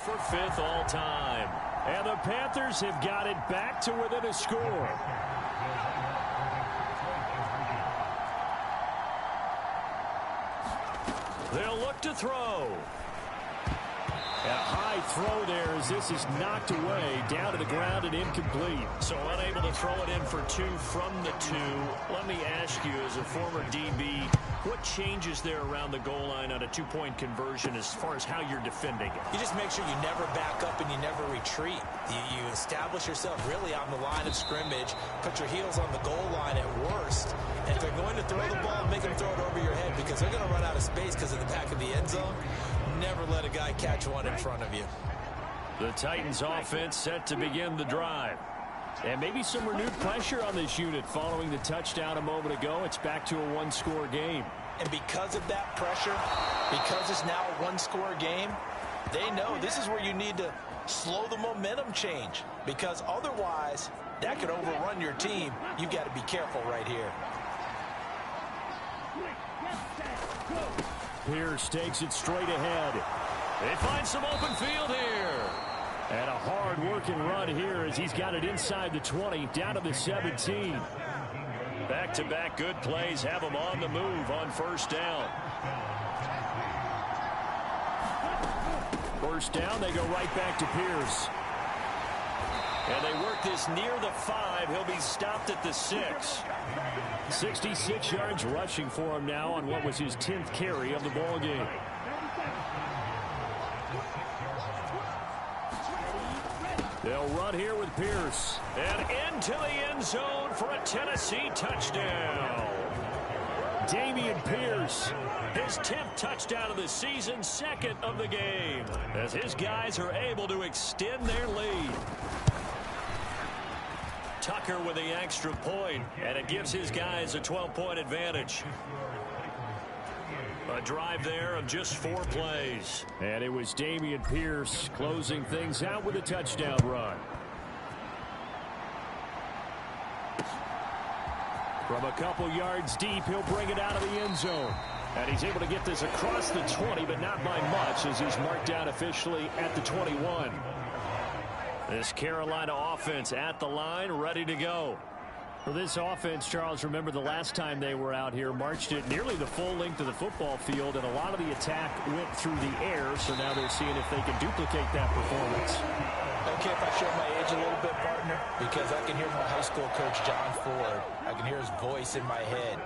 For 5th all time. And the Panthers have got it back to within a score. They'll look to throw. A high throw there as this is knocked away, down to the ground and incomplete. So unable to throw it in for 2 from the 2. Let me ask you, as a former DB, what changes there around the goal line on a 2-point conversion as far as how you're defending it? You just make sure you never back up and you never retreat. You establish yourself really on the line of scrimmage, put your heels on the goal line at worst, and if they're going to throw the ball, make them throw it over your head because they're going to run out of space because of the back of the end zone. Never let a guy catch one in front of you. The Titans offense set to begin the drive. And maybe some renewed pressure on this unit following the touchdown a moment ago. It's back to a 1-score game. And because of that pressure, because it's now a 1-score game, they know this is where you need to slow the momentum change because otherwise that could overrun your team. You've got to be careful right here. Pierce takes it straight ahead. They find some open field here. And a hard-working run here as he's got it inside the 20, down to the 17. Back-to-back good plays have him on the move on first down. First down, they go right back to Pierce. And they work this near the 5. He'll be stopped at the 6. 66 yards rushing for him now on what was his 10th carry of the ball game. They'll run here with Pierce. And into the end zone for a Tennessee touchdown. Dameon Pierce. His 10th touchdown of the season, second of the game, as his guys are able to extend their lead. Tucker with the extra point, and it gives his guys a 12-point advantage. A drive there of just 4 plays. And it was Dameon Pierce closing things out with a touchdown run. From a couple yards deep, he'll bring it out of the end zone. And he's able to get this across the 20, but not by much, as he's marked down officially at the 21. This Carolina offense at the line, ready to go. For this offense, Charles, remember the last time they were out here, marched it nearly the full length of the football field, and a lot of the attack went through the air, so now they're seeing if they can duplicate that performance. Okay, if I show my age a little bit, partner, because I can hear my high school coach, John Ford. I can hear his voice in my head.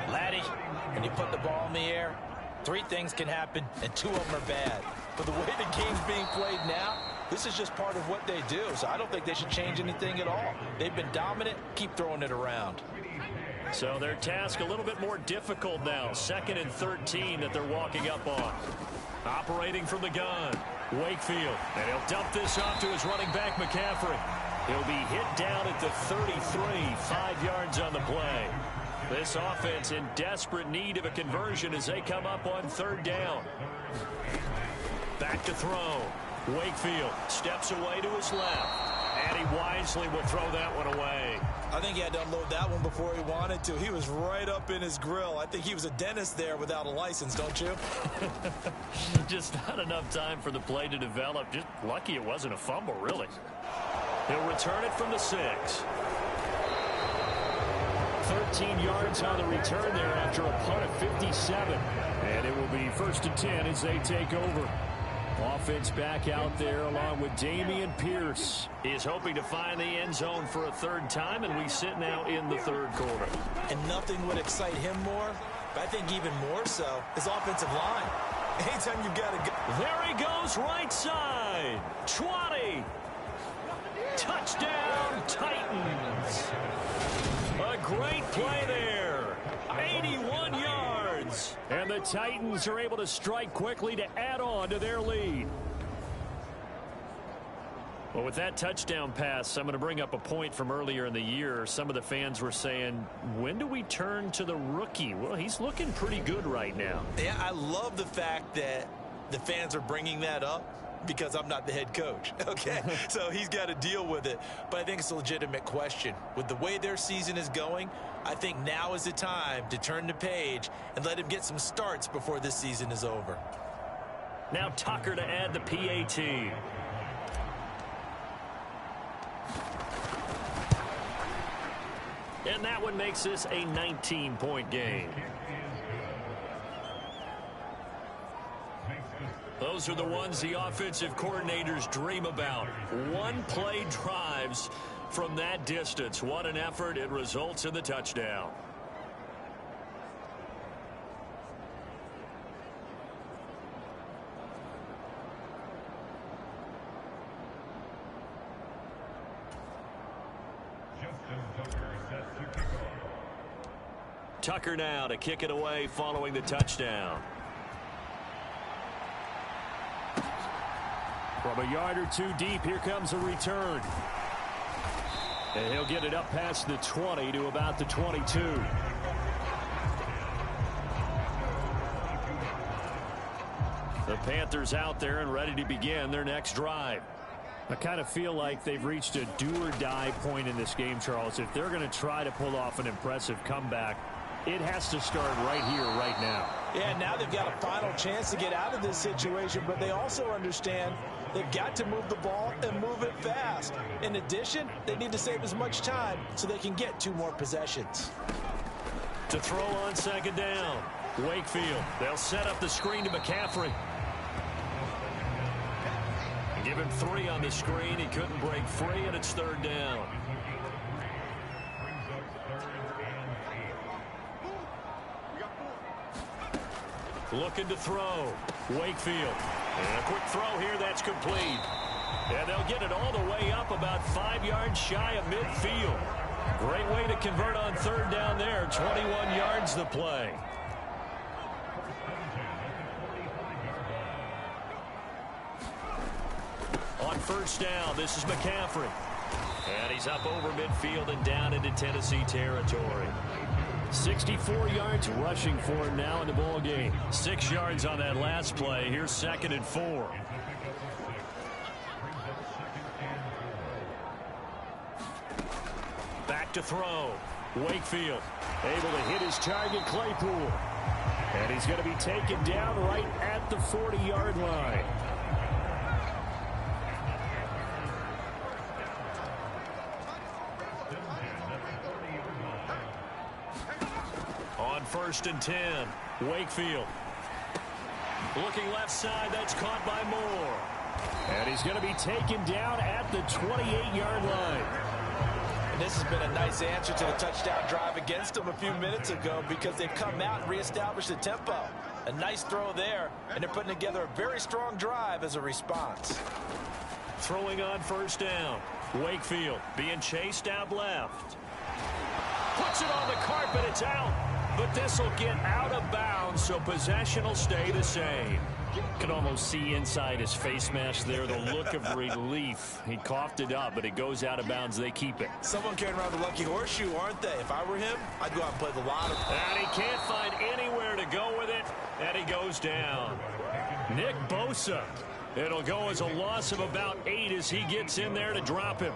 Laddie, when you put the ball in the air, 3 things can happen, and 2 of them are bad. But the way the game's being played now, this is just part of what they do, so I don't think they should change anything at all. They've been dominant. Keep throwing it around. So their task a little bit more difficult now. 2nd and 13 that they're walking up on. Operating from the gun, Wakefield. And he'll dump this off to his running back, McCaffrey. He'll be hit down at the 33, 5 yards on the play. This offense in desperate need of a conversion as they come up on 3rd down. Back to throw. Wakefield steps away to his left, and he wisely will throw that one away. I think he had to unload that one before he wanted to. He was right up in his grill. I think he was a dentist there without a license, don't you? Just not enough time for the play to develop. Just lucky it wasn't a fumble, really. He'll return it from the 6. 13 yards on the return there after a punt of 57. And it will be 1st and 10 as they take over. Offense back out there along with Dameon Pierce. He's hoping to find the end zone for a 3rd time, and we sit now in the 3rd quarter. And nothing would excite him more, but I think even more so, his offensive line. Anytime you've got to go. There he goes, right side. 20. Touchdown, Titans. A great play there. 81 yards. And the Titans are able to strike quickly to add on to their lead. Well, with that touchdown pass, I'm going to bring up a point from earlier in the year. Some of the fans were saying, when do we turn to the rookie? Well, he's looking pretty good right now. Yeah, I love the fact that the fans are bringing that up because I'm not the head coach, okay? So he's got to deal with it. But I think it's a legitimate question. With the way their season is going, I think now is the time to turn the page and let him get some starts before this season is over. Now Tucker to add the PAT. And that one makes this a 19-point game. Those are the ones the offensive coordinators dream about. One-play drives from that distance. What an effort. It results in the touchdown. Tucker now to kick it away following the touchdown. From a yard or 2 deep, here comes a return. And he'll get it up past the 20 to about the 22. The Panthers out there and ready to begin their next drive. I kind of feel like they've reached a do-or-die point in this game, Charles. If they're going to try to pull off an impressive comeback, it has to start right here, right now. Yeah, now they've got a final chance to get out of this situation, but they also understand They've got to move the ball and move it fast. In addition, they need to save as much time so they can get 2 more possessions. To throw on second down, Wakefield. They'll set up the screen to McCaffrey. Give him 3 on the screen. He couldn't break free, and it's third down. Looking to throw. Wakefield. And a quick throw here. That's complete. And they'll get it all the way up about 5 yards shy of midfield. Great way to convert on third down there. 21 yards the play. On first down, this is McCaffrey. And he's up over midfield and down into Tennessee territory. 64 yards rushing for him now in the ball game. 6 yards on that last play. Here's 2nd and 4. Back to throw. Wakefield able to hit his target, Claypool. And he's going to be taken down right at the 40-yard line. First and 10. Wakefield. Looking left side. That's caught by Moore. And he's going to be taken down at the 28-yard line. And this has been a nice answer to the touchdown drive against them a few minutes ago because they've come out and reestablished the tempo. A nice throw there, and they're putting together a very strong drive as a response. Throwing on first down. Wakefield being chased out left. Puts it on the carpet. It's out. But this will get out of bounds, so possession will stay the same. You can almost see inside his face mask there the look of relief. He coughed it up, but it goes out of bounds. They keep it. Someone carrying around the lucky horseshoe, aren't they? If I were him, I'd go out and play the lottery. And he can't find anywhere to go with it, and he goes down. Nick Bosa. It'll go as a loss of about 8 as he gets in there to drop him.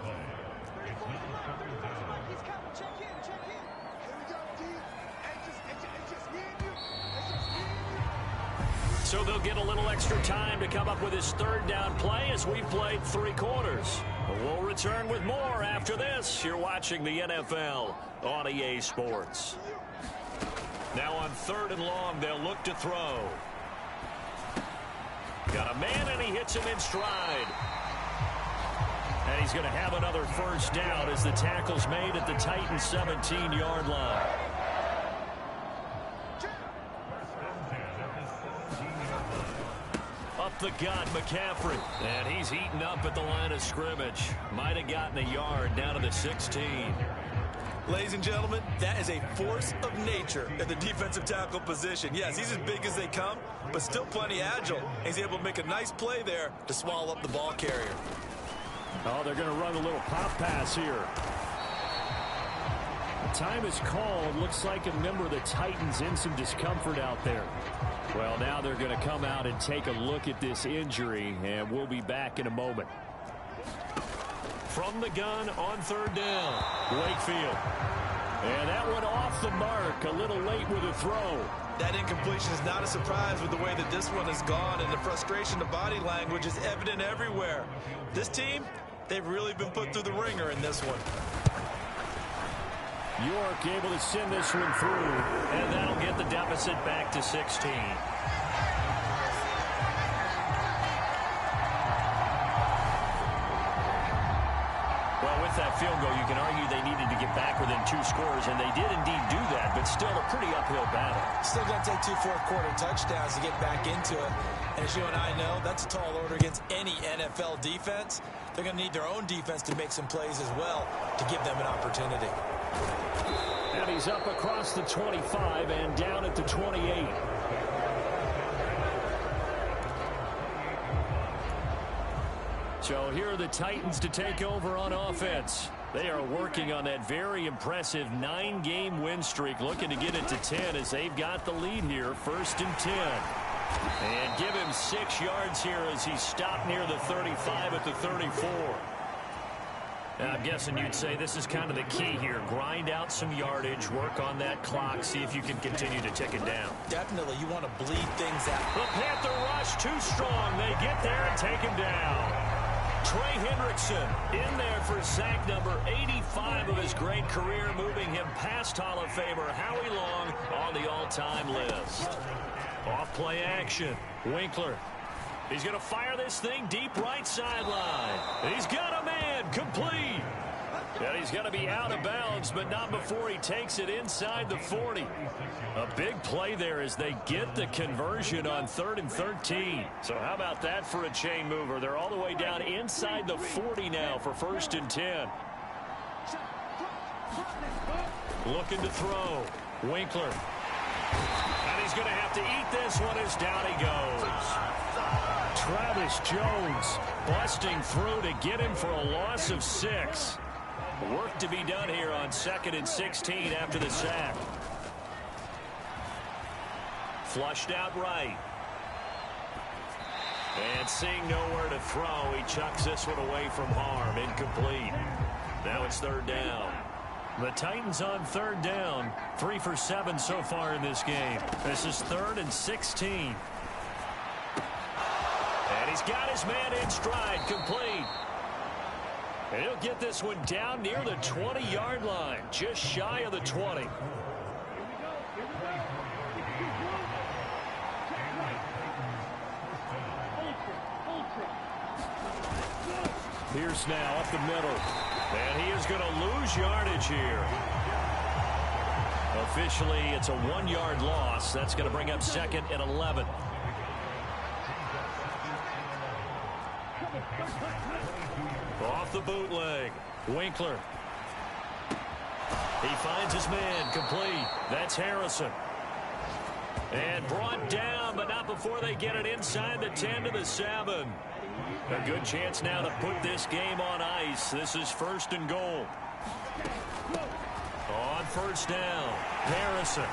So they'll get a little extra time to come up with his third down play as we've played 3 quarters. We'll return with more after this. You're watching the NFL on EA Sports. Now on 3rd and long, they'll look to throw. Got a man, and he hits him in stride. And he's going to have another first down as the tackle's made at the Titans' 17-yard line. Up the gut, McCaffrey. And he's eaten up at the line of scrimmage. Might have gotten a yard down to the 16. Ladies and gentlemen, that is a force of nature at the defensive tackle position. Yes, he's as big as they come, but still plenty agile. He's able to make a nice play there to swallow up the ball carrier. Oh, they're going to run a little pop pass here. Time is called. Looks like a member of the Titans in some discomfort out there. Well, now they're going to come out and take a look at this injury, and we'll be back in a moment. From the gun on 3rd down, Wakefield. And that went off the mark, a little late with a throw. That incompletion is not a surprise with the way that this one has gone, and the frustration of body language is evident everywhere. This team, they've really been put through the ringer in this one. York able to send this one through, and that'll get the deficit back to 16. Well, with that field goal, you can argue they needed to get back within 2 scores, and they did indeed do that, but still a pretty uphill battle. Still going to take 2 fourth-quarter touchdowns to get back into it. And as you and I know, that's a tall order against any NFL defense. They're going to need their own defense to make some plays as well to give them an opportunity. And he's up across the 25 and down at the 28. So here are the Titans to take over on offense. They are working on that very impressive 9-game win streak, looking to get it to 10 as they've got the lead here, 1st and 10. And give him 6 yards here as he's stopped near the 35 at the 34. I'm guessing you'd say this is kind of the key here. Grind out some yardage, work on that clock, see if you can continue to tick it down. Definitely, you want to bleed things out. The Panther rush too strong. They get there and take him down. Trey Hendrickson in there for sack number 85 of his great career, moving him past Hall of Famer Howie Long on the all-time list. Off play action. Winkler. He's going to fire this thing deep right sideline. He's got a man. Complete. And he's going to be out of bounds, but not before he takes it inside the 40. A big play there as they get the conversion on 3rd and 13. So how about that for a chain mover? They're all the way down inside the 40 now for 1st and 10. Looking to throw. Winkler. And he's going to have to eat this one as down he goes. Travis Jones busting through to get him for a loss of 6. Work to be done here on 2nd and 16 after the sack. Flushed out right. And seeing nowhere to throw, he chucks this one away from harm. Incomplete. Now it's 3rd down. The Titans on 3rd down. 3 for 7 so far in this game. This is 3rd and 16. And he's got his man in stride. Complete. And he'll get this one down near the 20-yard line. Just shy of the 20. Pierce now up the middle. And he is going to lose yardage here. Officially, it's a 1-yard loss. That's going to bring up 2nd and 11. Off the bootleg. Winkler. He finds his man. Complete. That's Harrison. And brought down, but not before they get it inside the 10 to the 7. A good chance now to put this game on ice. This is 1st and goal. On 1st down, Harrison.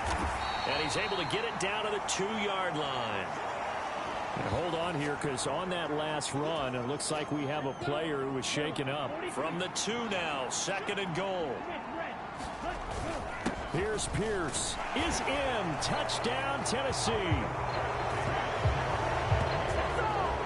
And he's able to get it down to the 2-yard line. And hold on here, because on that last run, it looks like we have a player who was shaken up. From the 2 now, 2nd and goal. Here's Pierce. Is in. Touchdown, Tennessee.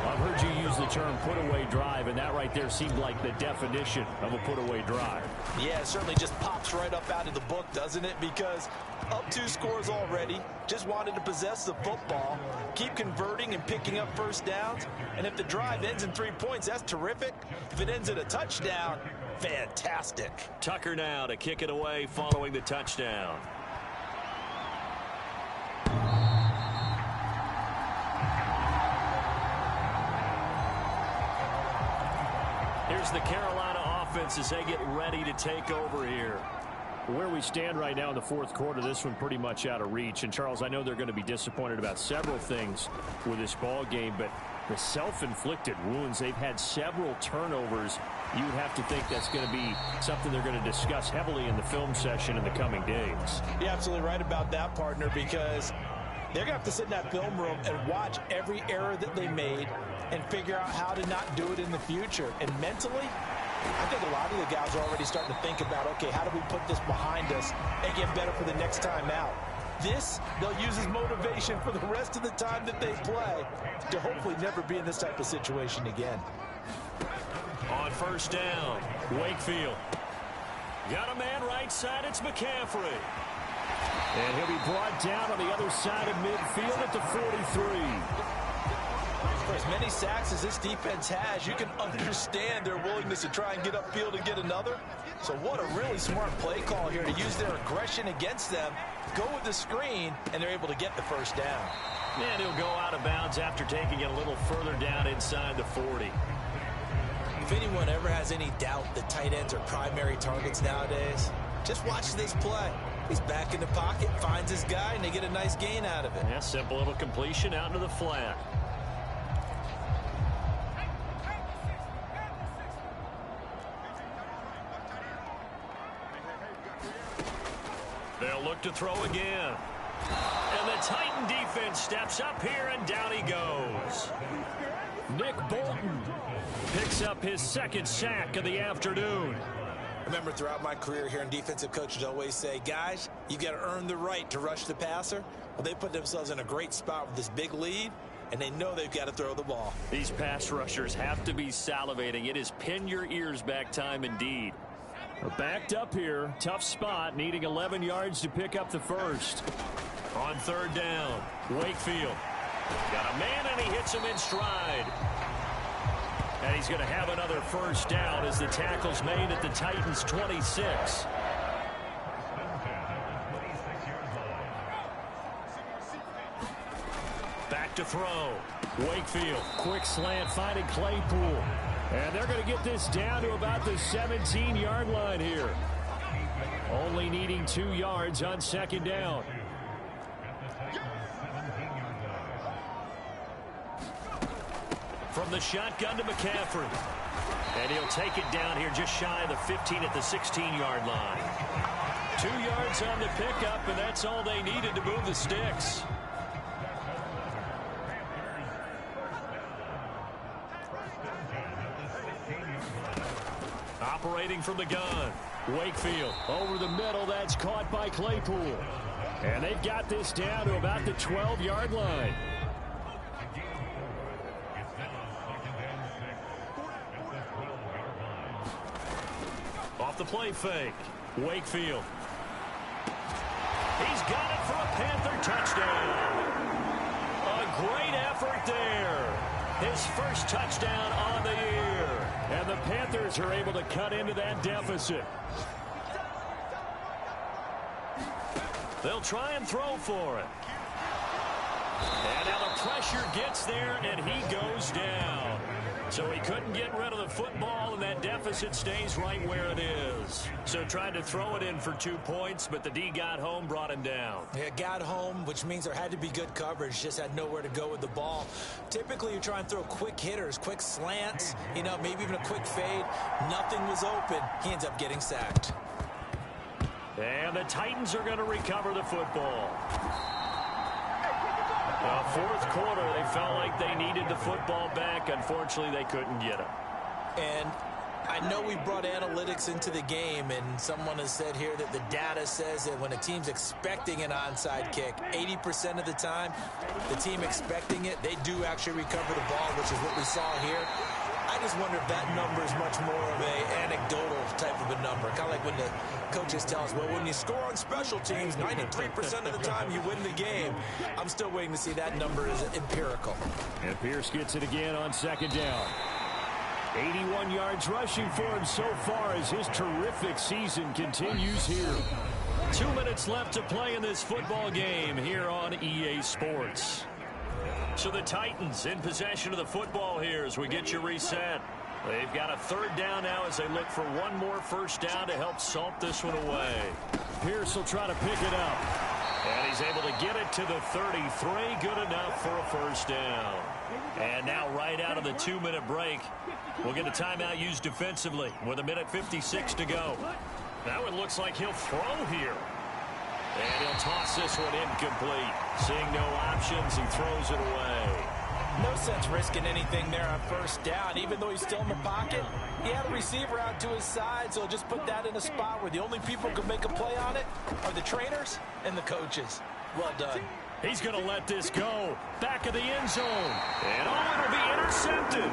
I've heard you use the term put-away drive, and that right there seemed like the definition of a put-away drive. Yeah, it certainly just pops right up out of the book, doesn't it? Because up 2 scores already, just wanted to possess the football, keep converting and picking up 1st downs, and if the drive ends in 3 points, that's terrific. If it ends in a touchdown, fantastic. Tucker now to kick it away following the touchdown. Here's the Carolina offense as they get ready to take over here. Where we stand right now in the 4th quarter, this one pretty much out of reach. And, Charles, I know they're going to be disappointed about several things with this ball game, but the self-inflicted wounds, they've had several turnovers. You would have to think that's going to be something they're going to discuss heavily in the film session in the coming days. You're absolutely right about that, partner, because they're going to have to sit in that film room and watch every error that they made and figure out how to not do it in the future. And mentally, I think a lot of the guys are already starting to think about, okay, how do we put this behind us and get better for the next time out? This, they'll use as motivation for the rest of the time that they play to hopefully never be in this type of situation again. On 1st down, Wakefield. Got a man right side, it's McCaffrey. And he'll be brought down on the other side of midfield at the 43. For as many sacks as this defense has, you can understand their willingness to try and get upfield and get another. So what a really smart play call here to use their aggression against them, go with the screen, and they're able to get the 1st down. And he'll go out of bounds after taking it a little further down inside the 40. If anyone ever has any doubt that tight ends are primary targets nowadays, just watch this play. He's back in the pocket, finds his guy, and they get a nice gain out of it. Yeah, simple little completion out into the flat. They'll look to throw again. And the Titan defense steps up here, and down he goes. Nick Bolton picks up his second sack of the afternoon. Remember, throughout my career here in defensive coaches always say, guys, you got to earn the right to rush the passer. Well, they put themselves in a great spot with this big lead, and they know they've got to throw the ball. These pass rushers have to be salivating. It is pin your ears back time indeed. Backed up here. Tough spot. Needing 11 yards to pick up the first. On third down, Wakefield. Got a man, and he hits him in stride. And he's going to have another first down as the tackle's made at the Titans' 26. Back to throw. Wakefield. Quick slant finding Claypool. And they're going to get this down to about the 17-yard line here. Only needing 2 yards on second down. From the shotgun to McCaffrey. And he'll take it down here just shy of the 15 at the 16-yard line. 2 yards on the pickup, and that's all they needed to move the sticks. Operating from the gun. Wakefield over the middle. That's caught by Claypool. And they've got this down to about the 12-yard line. Off the play fake. Wakefield. He's got it for a Panther touchdown. A great effort there. His first touchdown on the year. And the Panthers are able to cut into that deficit. They'll try and throw for it. And now the pressure gets there, and he goes down. So he couldn't get rid of the football, and that deficit stays right where it is. So tried to throw it in for 2 points, but the D got home, brought him down. Yeah, got home, which means there had to be good coverage. Just had nowhere to go with the ball. Typically, you try and throw quick hitters, quick slants, you know, maybe even a quick fade. Nothing was open. He ends up getting sacked. And the Titans are going to recover the football. Fourth quarter, they felt like they needed the football back. Unfortunately, they couldn't get it. And I know we brought analytics into the game, and someone has said here that the data says that when a team's expecting an onside kick, 80% of the time, the team expecting it, they do actually recover the ball, which is what we saw here. I just wonder if that number is much more of an anecdotal type of a number. Kind of like when the coaches tell us, well, when you score on special teams, 93% of the time you win the game. I'm still waiting to see that number is empirical. And Pierce gets it again on second down. 81 yards rushing for him so far as his terrific season continues here. 2 minutes left to play in this football game here on EA Sports. So the Titans in possession of the football here as we get you reset. They've got a third down now as they look for one more first down to help salt this one away. Pierce will try to pick it up. And he's able to get it to the 33. Good enough for a first down. And now right out of the 2-minute break, we'll get a timeout used defensively with 1:56 to go. Now it looks like he'll throw here. And he'll toss this one incomplete. Seeing no options, he throws it away. No sense risking anything there on first down. Even though he's still in the pocket, he had a receiver out to his side, so just put that in a spot where the only people who can make a play on it are the trainers and the coaches. Well done. He's going to let this go. Back of the end zone. And it'll be intercepted.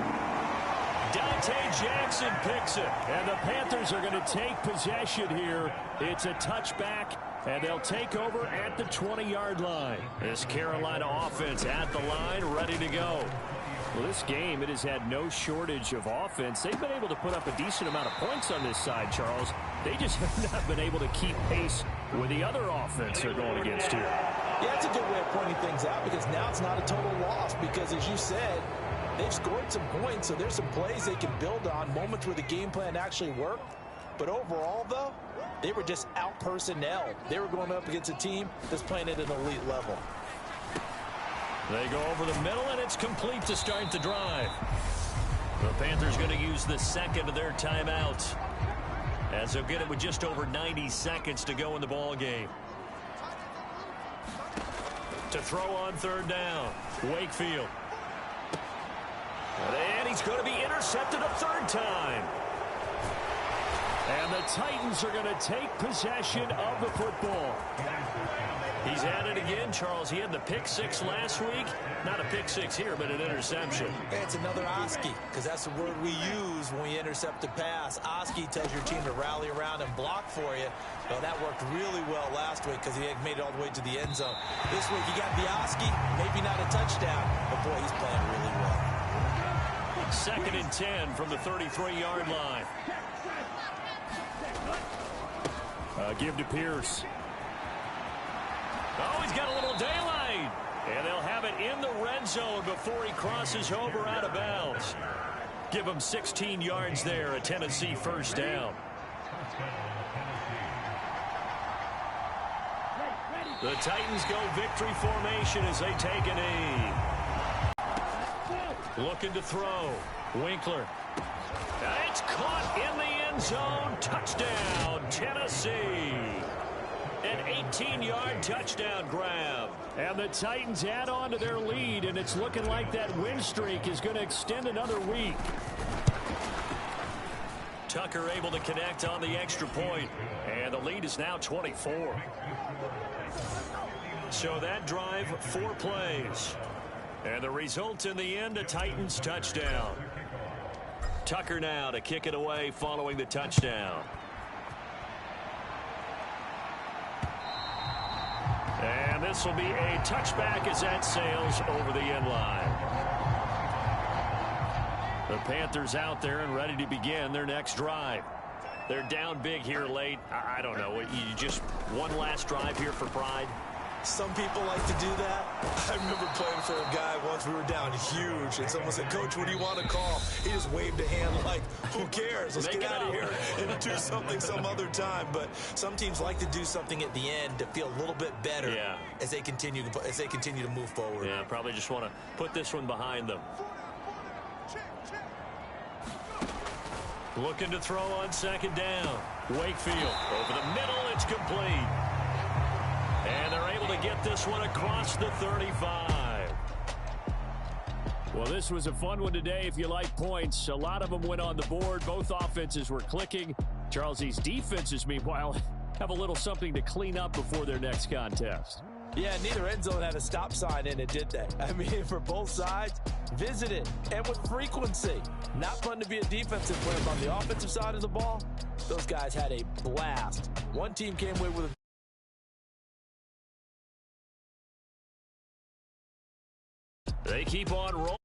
Dante Jackson picks it. And the Panthers are going to take possession here. It's a touchback, and they'll take over at the 20-yard line. This Carolina offense at the line, ready to go. Well, this game, it has had no shortage of offense. They've been able to put up a decent amount of points on this side, Charles. They just have not been able to keep pace with the other offense they're going against here. Yeah, that's a good way of pointing things out because now it's not a total loss because, as you said, they've scored some points, so there's some plays they can build on, moments where the game plan actually worked. But overall, though, they were just out-personnel. They were going up against a team that's playing at an elite level. They go over the middle, and it's complete to start the drive. The Panthers going to use the second of their timeouts, as they'll get it with just over 90 seconds to go in the ball game. To throw on third down, Wakefield. And he's going to be intercepted a third time. And the Titans are going to take possession of the football. He's at it again, Charles. He had the pick six last week. Not a pick six here, but an interception. It's another Oski, because that's the word we use when we intercept a pass. Oski tells your team to rally around and block for you. Well, that worked really well last week because he had made it all the way to the end zone. This week he got the Oski, maybe not a touchdown, but boy, he's playing really well. 2nd and 10 from the 33-yard line. Give to Pierce. Oh, he's got a little daylight. And they'll have it in the red zone before he crosses over out of bounds. Give him 16 yards there, a Tennessee first down. The Titans go victory formation as they take a knee. Looking to throw. Winkler. It's caught in the end zone. Touchdown, Tennessee. An 18-yard touchdown grab. And the Titans add on to their lead, and it's looking like that win streak is going to extend another week. Tucker able to connect on the extra point, and the lead is now 24. So that drive, 4 plays. And the result in the end, a Titans touchdown. Tucker now to kick it away following the touchdown. And this will be a touchback as that sails over the end line. The Panthers out there and ready to begin their next drive. They're down big here late. I don't know. You just one last drive here for pride. Some people like to do that. I remember playing for a guy once. We were down huge, and someone said, "Coach, what do you want to call?" He just waved a hand like, "Who cares? Let's get out of here and do something some other time." But some teams like to do something at the end to feel a little bit better as they continue to move forward. Yeah, probably just want to put this one behind them. Looking to throw on 2nd down. Wakefield over the middle. It's complete. And they're able to get this one across the 35. Well, this was a fun one today if you like points. A lot of them went on the board. Both offenses were clicking. Charles, these defenses, meanwhile, have a little something to clean up before their next contest. Yeah, neither end zone had a stop sign in it, did they? I mean, for both sides, visited and with frequency. Not fun to be a defensive player, but on the offensive side of the ball, those guys had a blast. One team came away with a They keep on rolling.